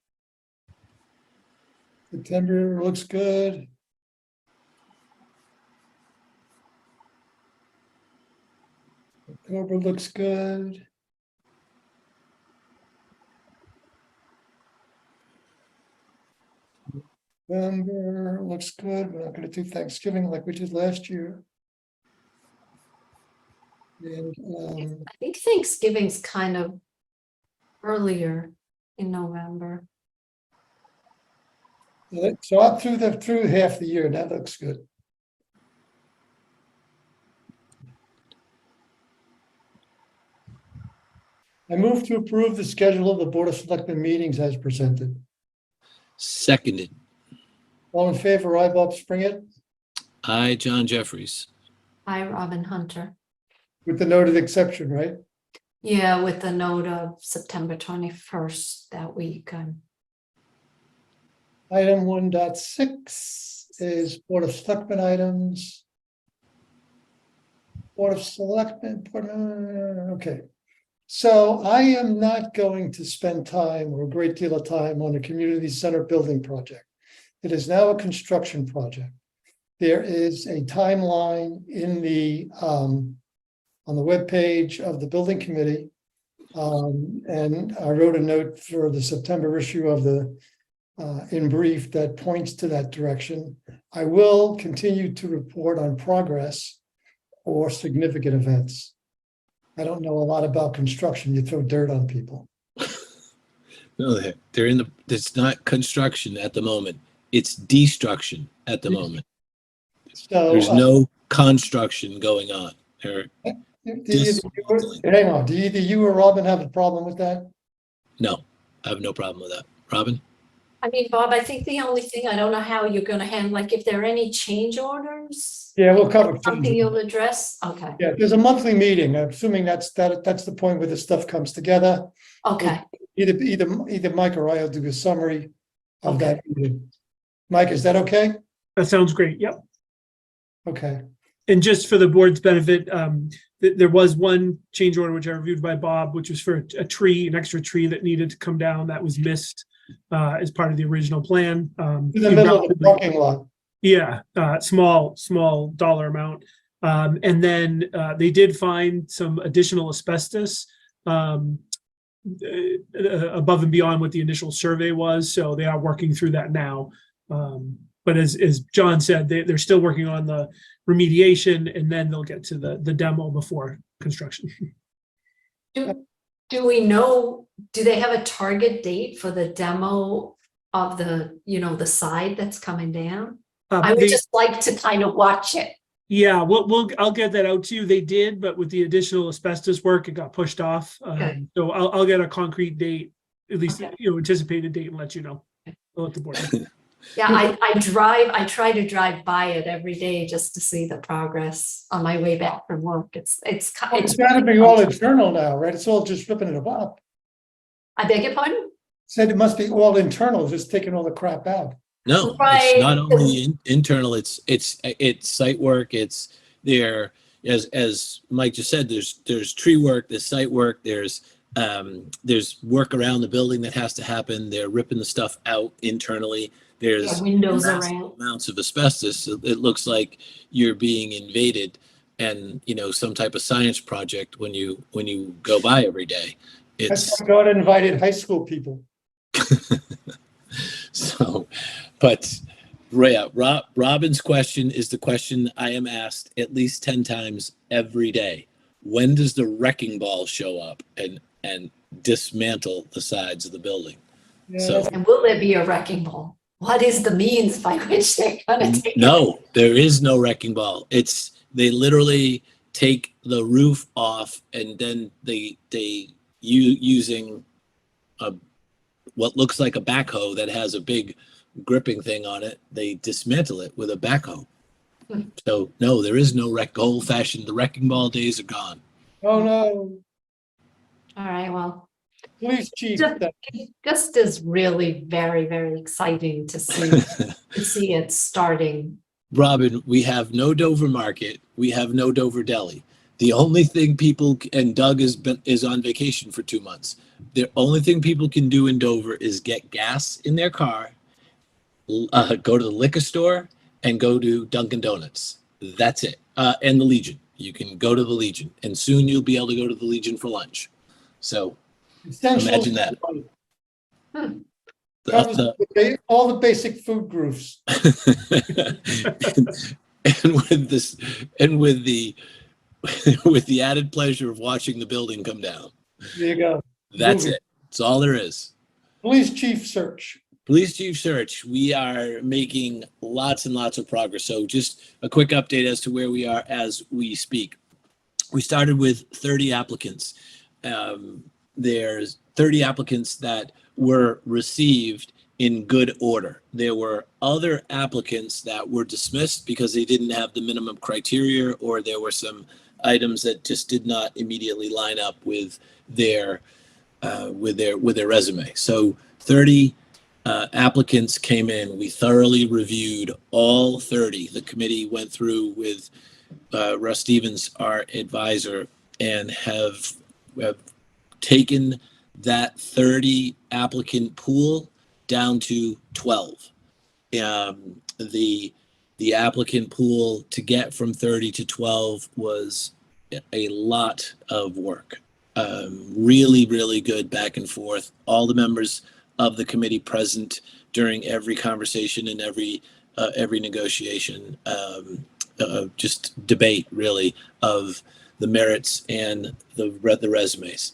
September looks good. October looks good. November looks good. We're not going to do Thanksgiving like we did last year. And I think Thanksgiving's kind of earlier in November. so up through half the year, that looks good. I move to approve the schedule of the Board of Selectmen meetings as presented. Seconded. All in favor, aye, Bob Springett, I, John Jeffries. Hi, Robin Hunter. with the noted exception, right? Yeah, with the note of September 21st that week. Item 1.6 is Board of Selectmen items. Board of Selectmen, okay. So I am not going to spend time or a great deal of time on the community center building project. It is now a construction project. There is a timeline in the on the webpage of the building committee. And I wrote a note for the September issue of the in brief that points to that direction. I will continue to report on progress or significant events. I don't know a lot about construction. You throw dirt on people. No, they're in the, it's not construction at the moment. It's destruction at the moment. So There's no construction going on. There, hang on, do either you or Robin have a problem with that? no, I have no problem with that. Robin? I mean, Bob, I think the only thing, I don't know how you're gonna handle, like if there are any change orders, Yeah, we'll cover. something you'll address, okay, Yeah, there's a monthly meeting. I'm assuming that's the point where the stuff comes together. okay. Either Mike or I will do a summary of that meeting. Mike, is that okay? That sounds great. Yep. Okay. And just for the board's benefit, there was one change order which I reviewed by Bob, which was for a tree, an extra tree that needed to come down that was missed as part of the original plan. In the middle of the parking lot. Yeah, small dollar amount. And then they did find some additional asbestos above and beyond what the initial survey was. So they are working through that now. But as John said, they're still working on the remediation, and then they'll get to the demo before construction. Do we know, do they have a target date for the demo of the, the side that's coming down? I would just like to kind of watch it. Yeah, I'll get that out to you. They did, but with the additional asbestos work, it got pushed off. Okay. So I'll get a concrete date, at least Okay. anticipated date, and let you know. I'll let the board know. Yeah, I try to drive by it every day just to see the progress on my way back from work. It's gotta be all internal now, right? It's all just ripping it up. I beg your pardon? Said it must be all internal, just taking all the crap out. No, Right. it's not only internal, it's site work, it's there, as Mike just said, there's tree work, there's site work, there's work around the building that has to happen. They're ripping the stuff out internally. There's windows massive around. amounts of asbestos. It looks like you're being invaded and some type of science project when you go by every day. It's I thought I invited high school people. so, but yeah, Robin's question is the question I am asked at least 10 times every day. When does the wrecking ball show up and dismantle the sides of the building? Yeah, So And will there be a wrecking ball? What is the means by which they're gonna take it? no, there is no wrecking ball. They literally take the roof off and then using what looks like a backhoe that has a big gripping thing on it, they dismantle it with a backhoe. So no, there is no old fashioned, the wrecking ball days are gone. Oh, no. All right, well, Police chief. it just is really very, very exciting to see it starting. Robin, we have no Dover Market. We have no Dover Deli. The only thing and Doug is on vacation for 2 months. The only thing people can do in Dover is get gas in their car, go to the liquor store, and go to Dunkin' Donuts. That's it. And the Legion. You can go to the Legion, and soon you'll be able to go to the Legion for lunch. So imagine that. All the basic food groups. and with the added pleasure of watching the building come down. There you go. That's it. That's all there is. Police chief search. Police chief search. We are making lots and lots of progress. So just a quick update as to where we are as we speak. We started with 30 applicants. There's 30 applicants that were received in good order. There were other applicants that were dismissed because they didn't have the minimum criteria, or there were some items that just did not immediately line up with their resume. So 30 applicants came in. We thoroughly reviewed all 30. The committee went through with Russ Stevens, our advisor, and have taken that 30 applicant pool down to 12. The applicant pool to get from 30 to 12 was a lot of work. Really, really good back and forth. All the members of the committee present during every conversation and every negotiation, just debate really of the merits and the resumes.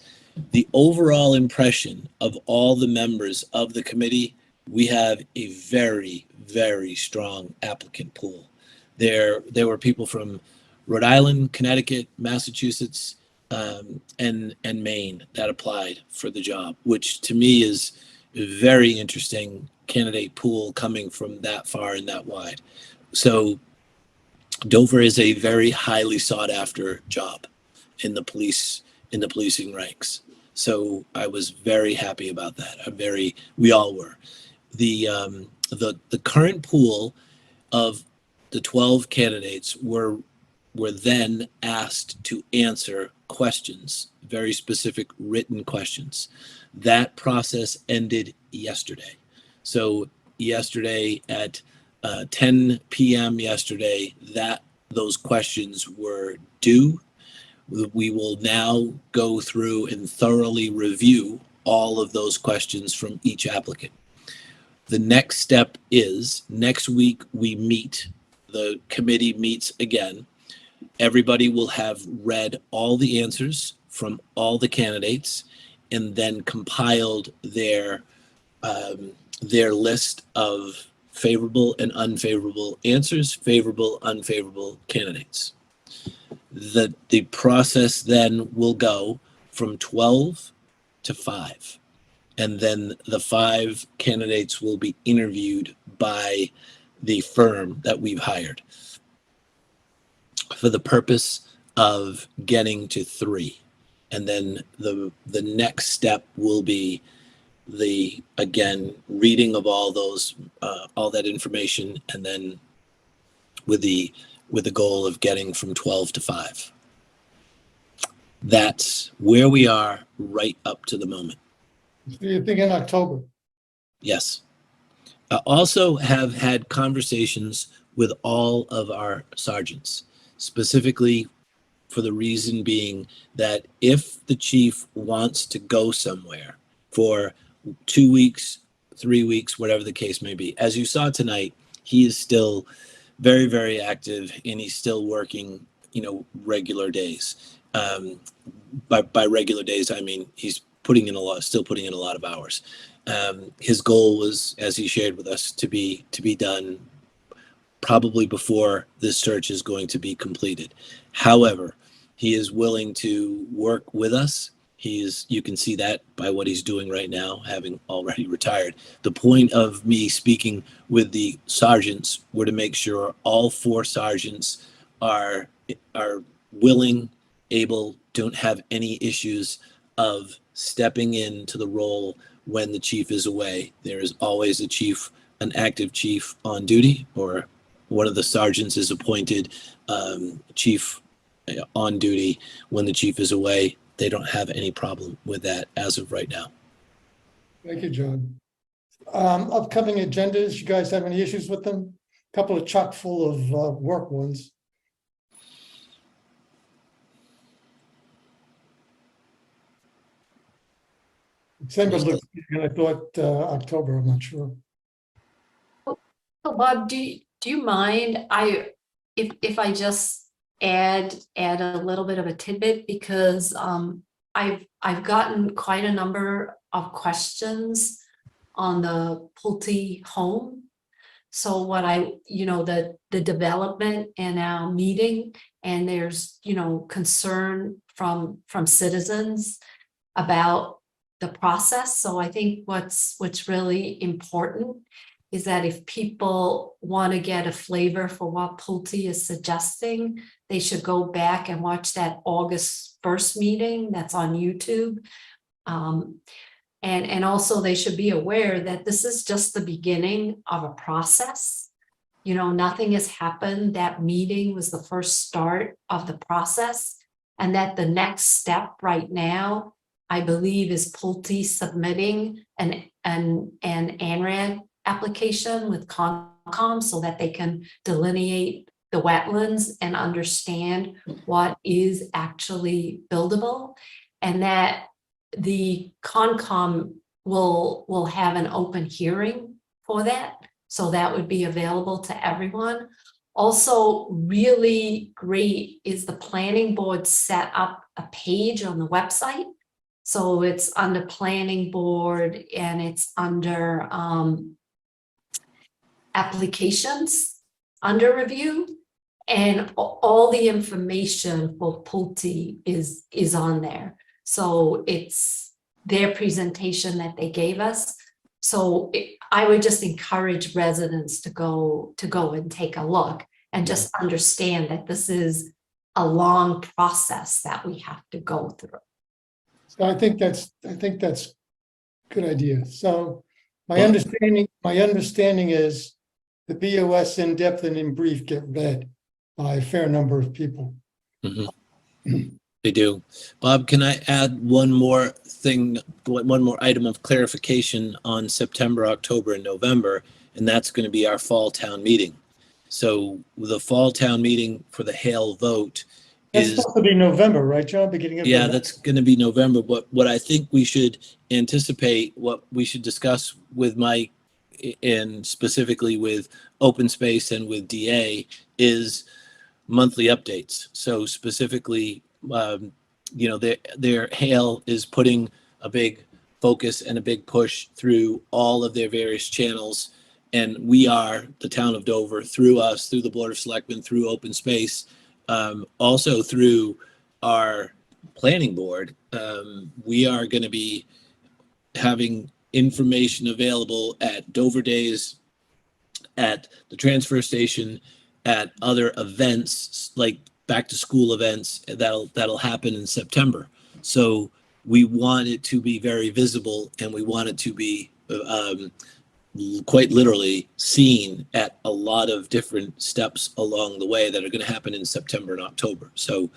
The overall impression of all the members of the committee, we have a very, very strong applicant pool. There were people from Rhode Island, Connecticut, Massachusetts, and Maine that applied for the job, which to me is a very interesting candidate pool coming from that far and that wide. So Dover is a very highly sought after job in the policing ranks. So I was very happy about that. We all were. The current pool of the 12 candidates were then asked to answer questions, very specific written questions. That process ended yesterday. So yesterday at 10 p.m. yesterday, those questions were due. We will now go through and thoroughly review all of those questions from each applicant. The next step is next week we meet, the committee meets again. Everybody will have read all the answers from all the candidates and then compiled their list of favorable and unfavorable answers, favorable, unfavorable candidates. The process then will go from 12 to 5. And then the 5 candidates will be interviewed by the firm that we've hired for the purpose of getting to 3. And then the next step will be again, reading of all that information, and then with the goal of getting from 12 to 5. That's where we are right up to the moment. So you think in October? Yes. I also have had conversations with all of our sergeants specifically for the reason being that if the chief wants to go somewhere for 2 weeks, 3 weeks, whatever the case may be, as you saw tonight, he is still very, very active and he's still working, regular days. By regular days, I mean he's still putting in a lot of hours. His goal was, as he shared with us, to be done probably before this search is going to be completed. However, he is willing to work with us. You can see that by what he's doing right now, having already retired. The point of me speaking with the sergeants were to make sure all 4 sergeants are willing, able, don't have any issues of stepping into the role when the chief is away. There is always an active chief on duty, or one of the sergeants is appointed chief on duty when the chief is away. They don't have any problem with that as of right now. Thank you, John. Upcoming agendas, you guys have any issues with them? A couple of chock full of work ones. December looks good. I thought October, I'm not sure. So Bob, do you mind if I just add a little bit of a tidbit, because I've gotten quite a number of questions on the Pulte home. So what the development in our meeting, and there's concern from citizens about the process. So I think what's really important is that if people want to get a flavor for what Pulte is suggesting, they should go back and watch that August 1st meeting that's on YouTube. And also they should be aware that this is just the beginning of a process. Nothing has happened. That meeting was the first start of the process, and that the next step right now, I believe, is Pulte submitting an ANRAD application with Concom so that they can delineate the wetlands and understand what is actually buildable, and that the Concom will have an open hearing for that. So that would be available to everyone. Also, really great is the planning board set up a page on the website. So it's under planning board and it's under applications under review, and all the information for Pulte is on there. So it's their presentation that they gave us. So I would just encourage residents to go and take a look and just understand that this is a long process that we have to go through. So I think that's a good idea. So my understanding is the BOS in depth and in brief get read by a fair number of people. Mm-hmm. They do. Bob, can I add one more item of clarification on September, October, and November, and that's going to be our fall town meeting. So the fall town meeting for the Hale vote That's supposed to be November, right, John? Beginning of November. that's going to be November. But what I think we should anticipate, what we should discuss with Mike and specifically with Open Space and with DA is monthly updates. So specifically, their Hale is putting a big focus and a big push through all of their various channels. And we are the town of Dover, through us, through the Board of Selectmen, through Open Space, also through our planning board. We are going to be having information available at Dover Days, at the transfer station, at other events like back to school events that'll happen in September. So we want it to be very visible, and we want it to be quite literally seen at a lot of different steps along the way that are going to happen in September and October. So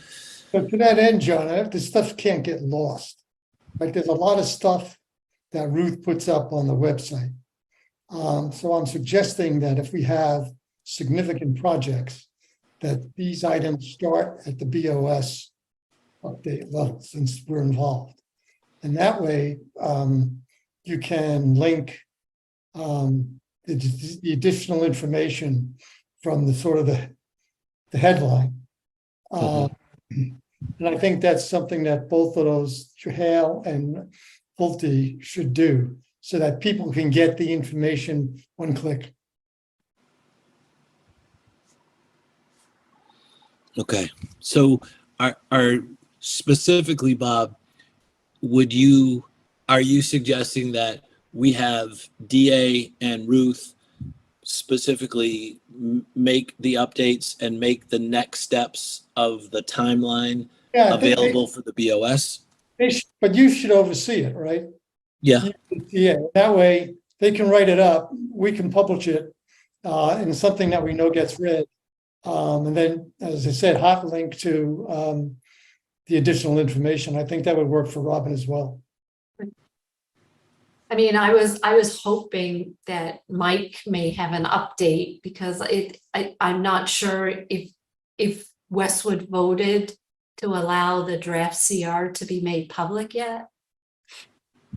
to that end, John, this stuff can't get lost. Like there's a lot of stuff that Ruth puts up on the website. So I'm suggesting that if we have significant projects, that these items start at the BOS update level since we're involved. And that way, you can link the additional information from the sort of the headline. And I think that's something that both of those, Hale and Pulte, should do so that people can get the information one click. Okay, so are specifically, Bob, are you suggesting that we have DA and Ruth specifically make the updates and make the next steps of the timeline Yeah, I think available for the BOS? but you should oversee it, right? Yeah, Yeah, that way they can write it up, we can publish it, in something that we know gets read. And then, as I said, hot link to, the additional information. I think that would work for Robin as well. I mean, I was hoping that Mike may have an update because I'm not sure if Westwood voted to allow the draft CR to be made public yet.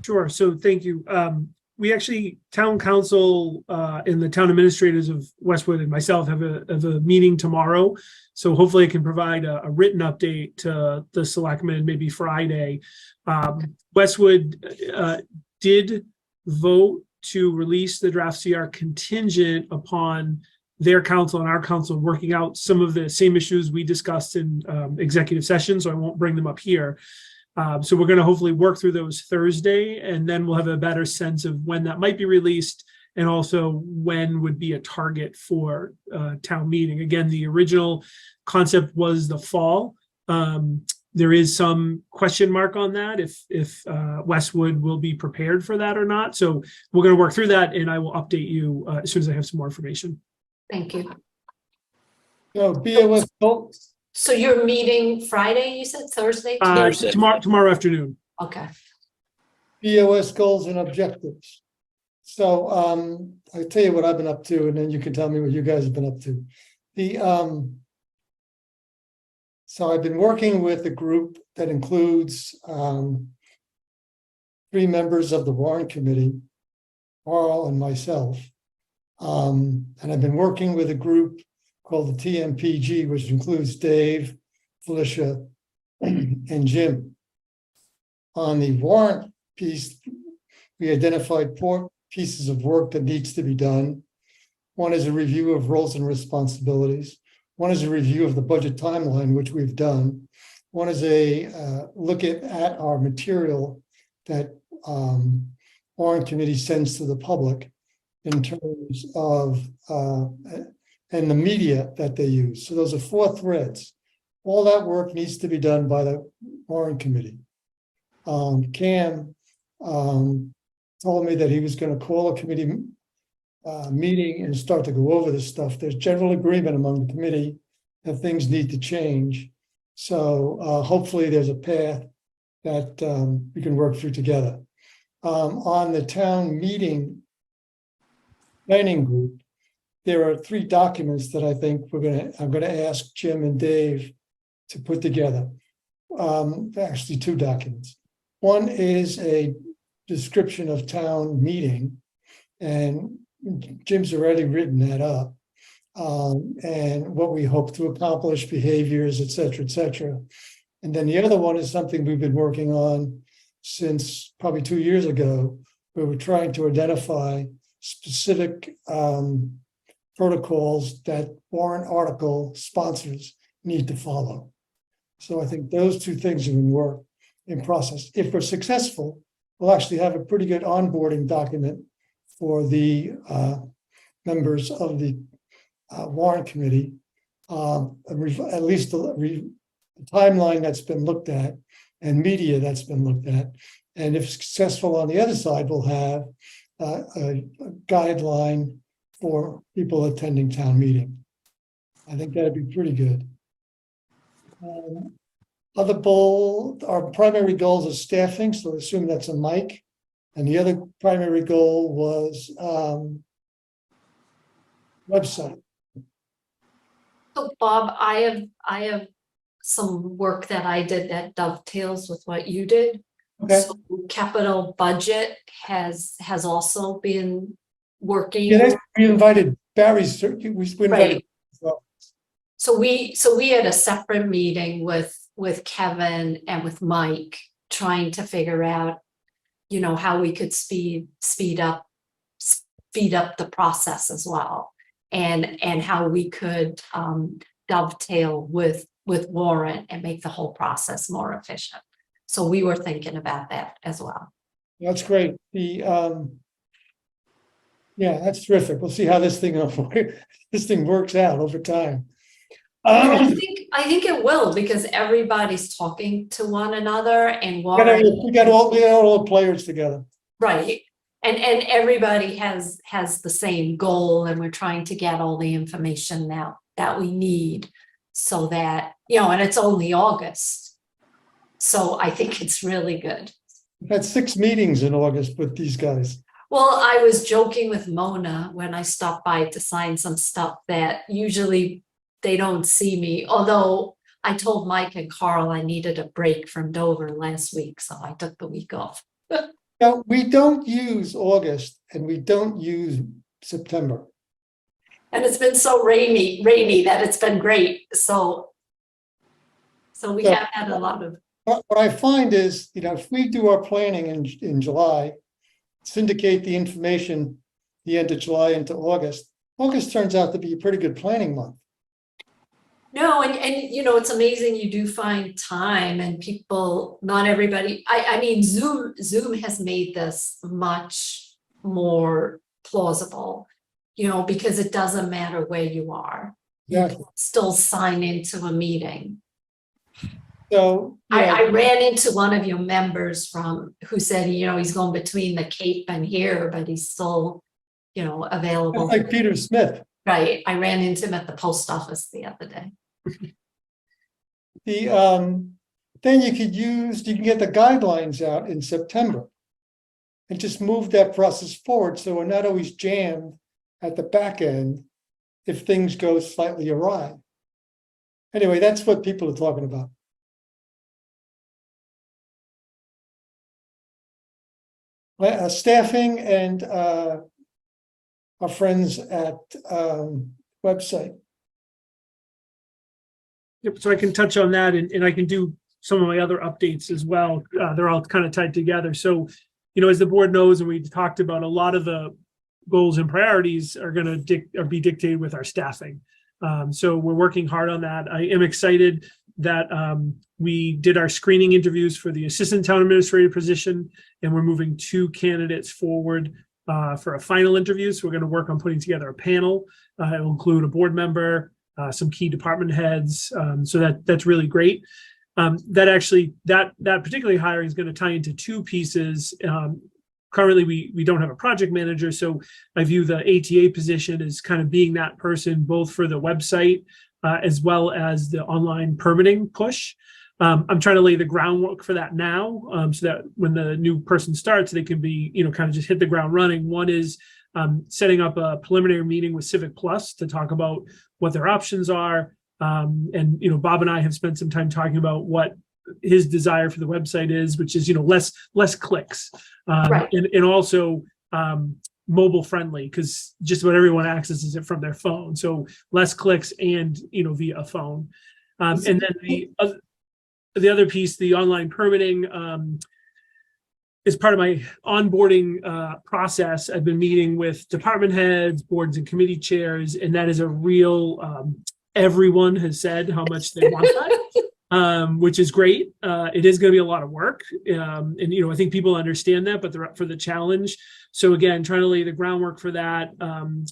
Sure. So thank you. We actually, town council and the town administrators of Westwood and myself have a meeting tomorrow. So hopefully I can provide a written update to the selectmen, maybe Friday. Westwood did vote to release the draft CR contingent upon their council and our council working out some of the same issues we discussed in executive session. So I won't bring them up here. So we're going to hopefully work through those Thursday, and then we'll have a better sense of when that might be released and also when would be a target for town meeting. Again, the original concept was the fall. There is some question mark on that if Westwood will be prepared for that or not. So we're going to work through that, and I will update you as soon as I have some more information. Thank you. So BOS goals, So you're meeting Friday, you said Thursday? Thursday. Tomorrow afternoon. Okay. BOS goals and objectives. So I'll tell you what I've been up to, and then you can tell me what you guys have been up to. So I've been working with a group that includes 3 members of the warrant committee, Carl and myself. And I've been working with a group called the TMPG, which includes Dave, Felicia, and Jim. On the warrant piece, we identified 4 pieces of work that needs to be done. One is a review of roles and responsibilities. One is a review of the budget timeline, which we've done. One is a look at our material that warrant committee sends to the public in terms of and the media that they use. So those are 4 threads. All that work needs to be done by the warrant committee. Cam told me that he was going to call a committee meeting and start to go over this stuff. There's general agreement among the committee that things need to change. So hopefully there's a path that we can work through together. On the town meeting planning group, there are 3 documents that I think I'm gonna ask Jim and Dave to put together. Actually 2 documents. One is a description of town meeting, and Jim's already written that up. And what we hope to accomplish, behaviors, et cetera, And then the other one is something we've been working on since probably 2 years ago, where we're trying to identify specific protocols that warrant article sponsors need to follow. So I think those 2 things are in process. If we're successful, we'll actually have a pretty good onboarding document for the members of the warrant committee, at least the timeline that's been looked at and media that's been looked at. And if successful on the other side, we'll have a guideline for people attending town meeting. I think that'd be pretty good. Our primary goals is staffing, so assume that's a Mike. And the other primary goal was website. So Bob, I have some work that I did that dovetails with what you did. Okay, So capital budget has also been working. yeah, we invited Barry's, we invited. Right. well, So we had a separate meeting with Kevin and with Mike, trying to figure out, you know, how we could speed up the process as well. And how we could dovetail with Warren and make the whole process more efficient. So we were thinking about that as well. That's great. Yeah, that's terrific. We'll see how this thing works out over time. I think it will, because everybody's talking to one another, and Warren, We got all the players together. right. And everybody has the same goal, and we're trying to get all the information now that we need, so that, you know, and it's only August. So I think it's really good. We've had 6 meetings in August with these guys. Well, I was joking with Mona when I stopped by to sign some stuff that usually they don't see me, although I told Mike and Carl I needed a break from Dover last week, so I took the week off. Now, we don't use August and we don't use September. And it's been so rainy that it's been great. So we Yeah. have had a lot of, What I find is, you know, if we do our planning in July, syndicate the information the end of July into August, August turns out to be a pretty good planning month. no, and you know, it's amazing you do find time, and people, not everybody, I mean, Zoom has made this much more plausible, you know, because it doesn't matter where you are. You Yeah. can still sign into a meeting. So, I ran into one of your members who said, you know, he's going between the Cape and here, but he's still, you know, available. like Peter Smith, Right. I ran into him at the post office the other day. then you can get the guidelines out in September and just move that process forward, so we're not always jammed at the back end if things go slightly awry. Anyway, that's what people are talking about. Staffing and our friends at website. Yep, so I can touch on that, and I can do some of my other updates as well. They're all kind of tied together. So, you know, as the board knows, and we talked about, a lot of the goals and priorities are going to be dictated with our staffing. So we're working hard on that. I am excited that we did our screening interviews for the assistant town administrator position, and we're moving 2 candidates forward for a final interview. So we're going to work on putting together a panel. It will include a board member, some key department heads. So that's really great. That particularly hiring is going to tie into 2 pieces. Currently, we don't have a project manager, so I view the ATA position as kind of being that person, both for the website as well as the online permitting push. I'm trying to lay the groundwork for that now, so that when the new person starts, they can be, you know, kind of just hit the ground running. One is setting up a preliminary meeting with Civic Plus to talk about what their options are. And, you know, Bob and I have spent some time talking about what his desire for the website is, which is, you know, less clicks, Right. and also mobile friendly, because just about everyone accesses it from their phone. So less clicks and, you know, via a phone. And then the other piece, the online permitting, is part of my onboarding process. I've been meeting with department heads, boards and committee chairs, and that is a real, everyone has said how much they want that, which is great. It is going to be a lot of work. And, you know, I think people understand that, but they're up for the challenge. So again, trying to lay the groundwork for that,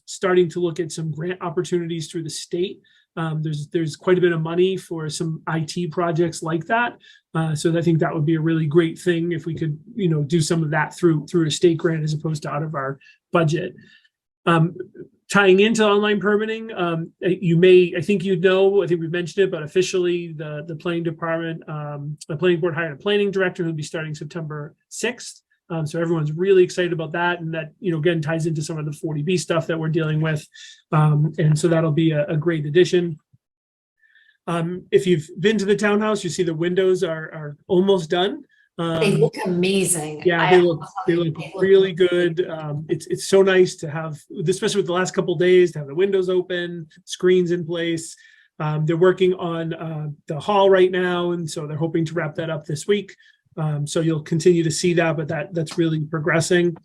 starting to look at some grant opportunities through the state. There's quite a bit of money for some IT projects like that. So I think that would be a really great thing if we could, you know, do some of that through a state grant as opposed to out of our budget. Tying into online permitting, I think you'd know, I think we've mentioned it, but officially the planning department, the planning board hired a planning director who'll be starting September 6th. So everyone's really excited about that. And that, you know, again, ties into some of the 40B stuff that we're dealing with. And so that'll be a great addition. If you've been to the townhouse, you see the windows are almost done. They look amazing. Yeah, I they look look really good. It's so nice to have, especially with the last couple of days, to have the windows open, screens in place. They're working on the hall right now, and so they're hoping to wrap that up this week. So you'll continue to see that, but that's really progressing.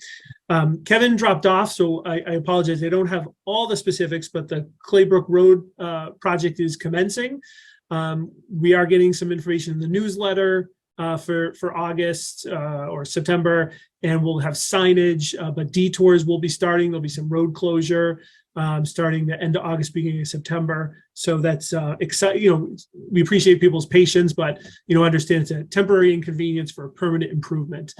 Kevin dropped off, so I apologize. I don't have all the specifics, but the Claybrook Road project is commencing. We are getting some information in the newsletter for August or September, and we'll have signage, but detours will be starting. There'll be some road closure starting the end of August, beginning of September. So that's exciting. You know, we appreciate people's patience, but understand it's a temporary inconvenience for a permanent improvement.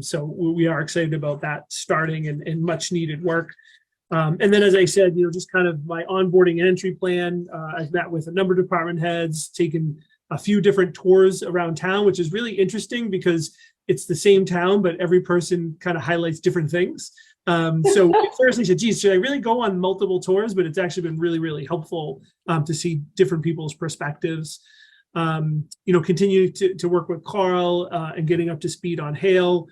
So we are excited about that starting and much needed work. And then, as I said, just kind of my onboarding and entry plan. I've met with a number of department heads, taken a few different tours around town, which is really interesting because it's the same town, but every person kind of highlights different things. So at first I said, geez, should I really go on multiple tours? But it's actually been really, really helpful to see different people's perspectives. Continue to work with Carl and getting up to speed on Hale,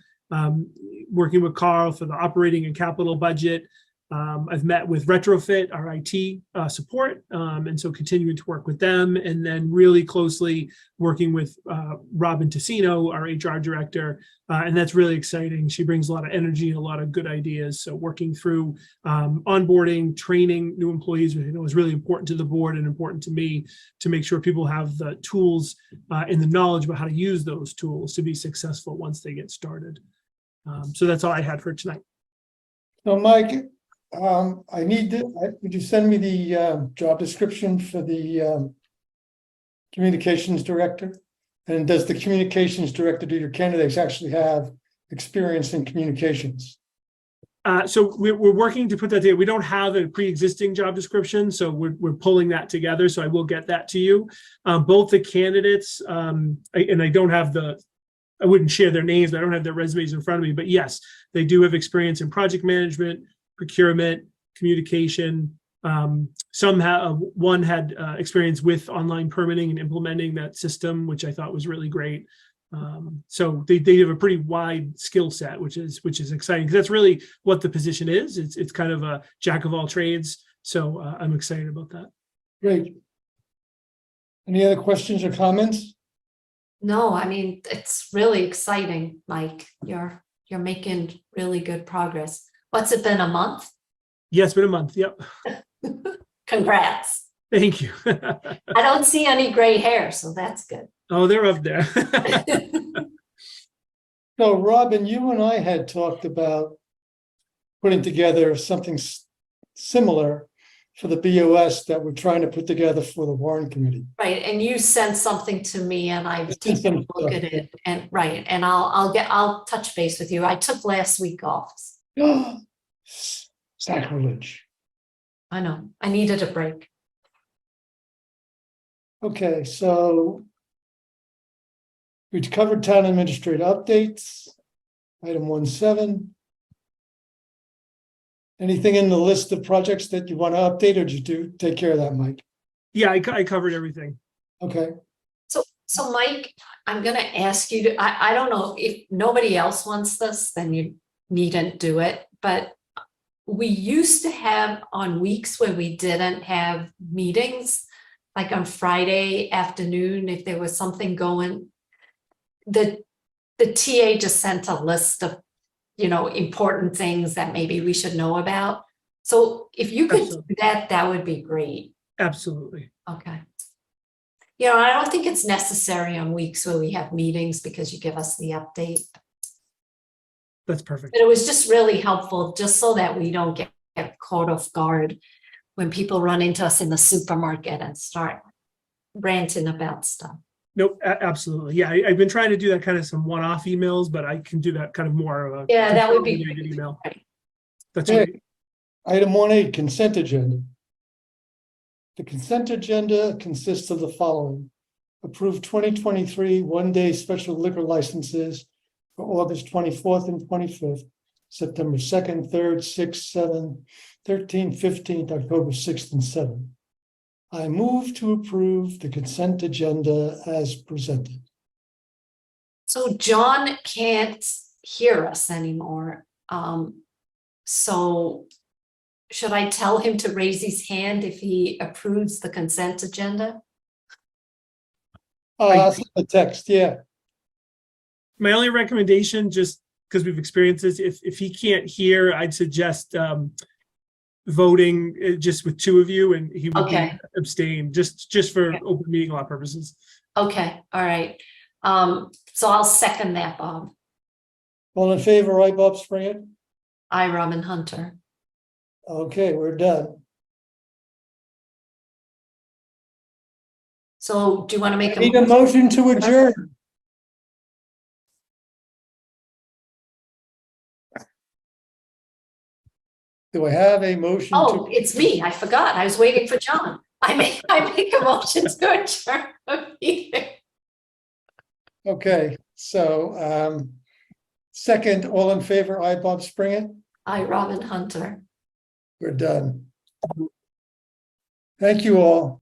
working with Carl for the operating and capital budget. I've met with Retrofit, our IT support, and so continuing to work with them, and then really closely working with Robin Tassino, our HR director, and that's really exciting. She brings a lot of energy and a lot of good ideas. So working through onboarding, training new employees, which I know is really important to the board and important to me, to make sure people have the tools and the knowledge about how to use those tools to be successful once they get started. So that's all I had for tonight. So Mike, would you send me the job description for the communications director? And does the communications director, do your candidates actually have experience in communications? So we're working to put that together. We don't have a pre-existing job description, so we're pulling that together. So I will get that to you. Both the candidates, and I don't have I wouldn't share their names, but I don't have their resumes in front of me. But yes, they do have experience in project management, procurement, communication. One had experience with online permitting and implementing that system, which I thought was really great. So they have a pretty wide skill set, which is exciting, because that's really what the position is. It's kind of a jack of all trades. So I'm excited about that. Great. Any other questions or comments? No, I mean, it's really exciting, Mike. You're making really good progress. What's it been, a month? Yeah, it's been a month. Yep. Congrats. Thank you. I don't see any gray hair, so that's good. Oh, they're up there. So Robin, you and I had talked about putting together something similar for the BOS that we're trying to put together for the Warren Committee. Right, and you sent something to me, and I've taken a look at it, and I'll touch base with you. I took last week off. Sacrilege. I know, I needed a break. Okay, so we covered town administrator updates, item 1.7. Anything in the list of projects that you want to update, or did you take care of that, Mike? Yeah, I covered everything. Okay. So Mike, I'm gonna ask you to, I don't know, if nobody else wants this, then you needn't do it, but we used to have on weeks where we didn't have meetings, like on Friday afternoon, if there was something going, the TA just sent a list of, important things that maybe we should know about. So if you could do that, that would be great. Absolutely. Okay. I don't think it's necessary on weeks where we have meetings because you give us the update. That's perfect. But it was just really helpful, just so that we don't get caught off guard when people run into us in the supermarket and start ranting about stuff. Nope, absolutely. Yeah, I've been trying to do that kind of some one-off emails, but I can do that kind of more of a that would be consolidated email. Right. That's Okay. right. Item 1.8, consent agenda. The consent agenda consists of the following: approve 2023 one-day special liquor licenses for August 24th and 25th, September 2nd, 3rd, 6th, 7th, 13th, 15th, October 6th, and 7th. I move to approve the consent agenda as presented. So John can't hear us anymore. So should I tell him to raise his hand if he approves the consent agenda? The text, yeah. My only recommendation, just because we've experienced this, if he can't hear, I'd suggest voting just with two of you, and he would be Okay. abstain, just for Okay. open meeting law purposes. Okay, all right. So I'll second that, Bob. All in favor, aye, Bob Springer? I, Robin Hunter. Okay, we're done. So do you want to make a Need a motion to adjourn. Do I have a motion Oh, to? it's me. I forgot. I was waiting for John. I make a motion to adjourn the meeting. Okay, so second, all in favor, aye, Bob Springer? I, Robin Hunter. We're done. Thank you all.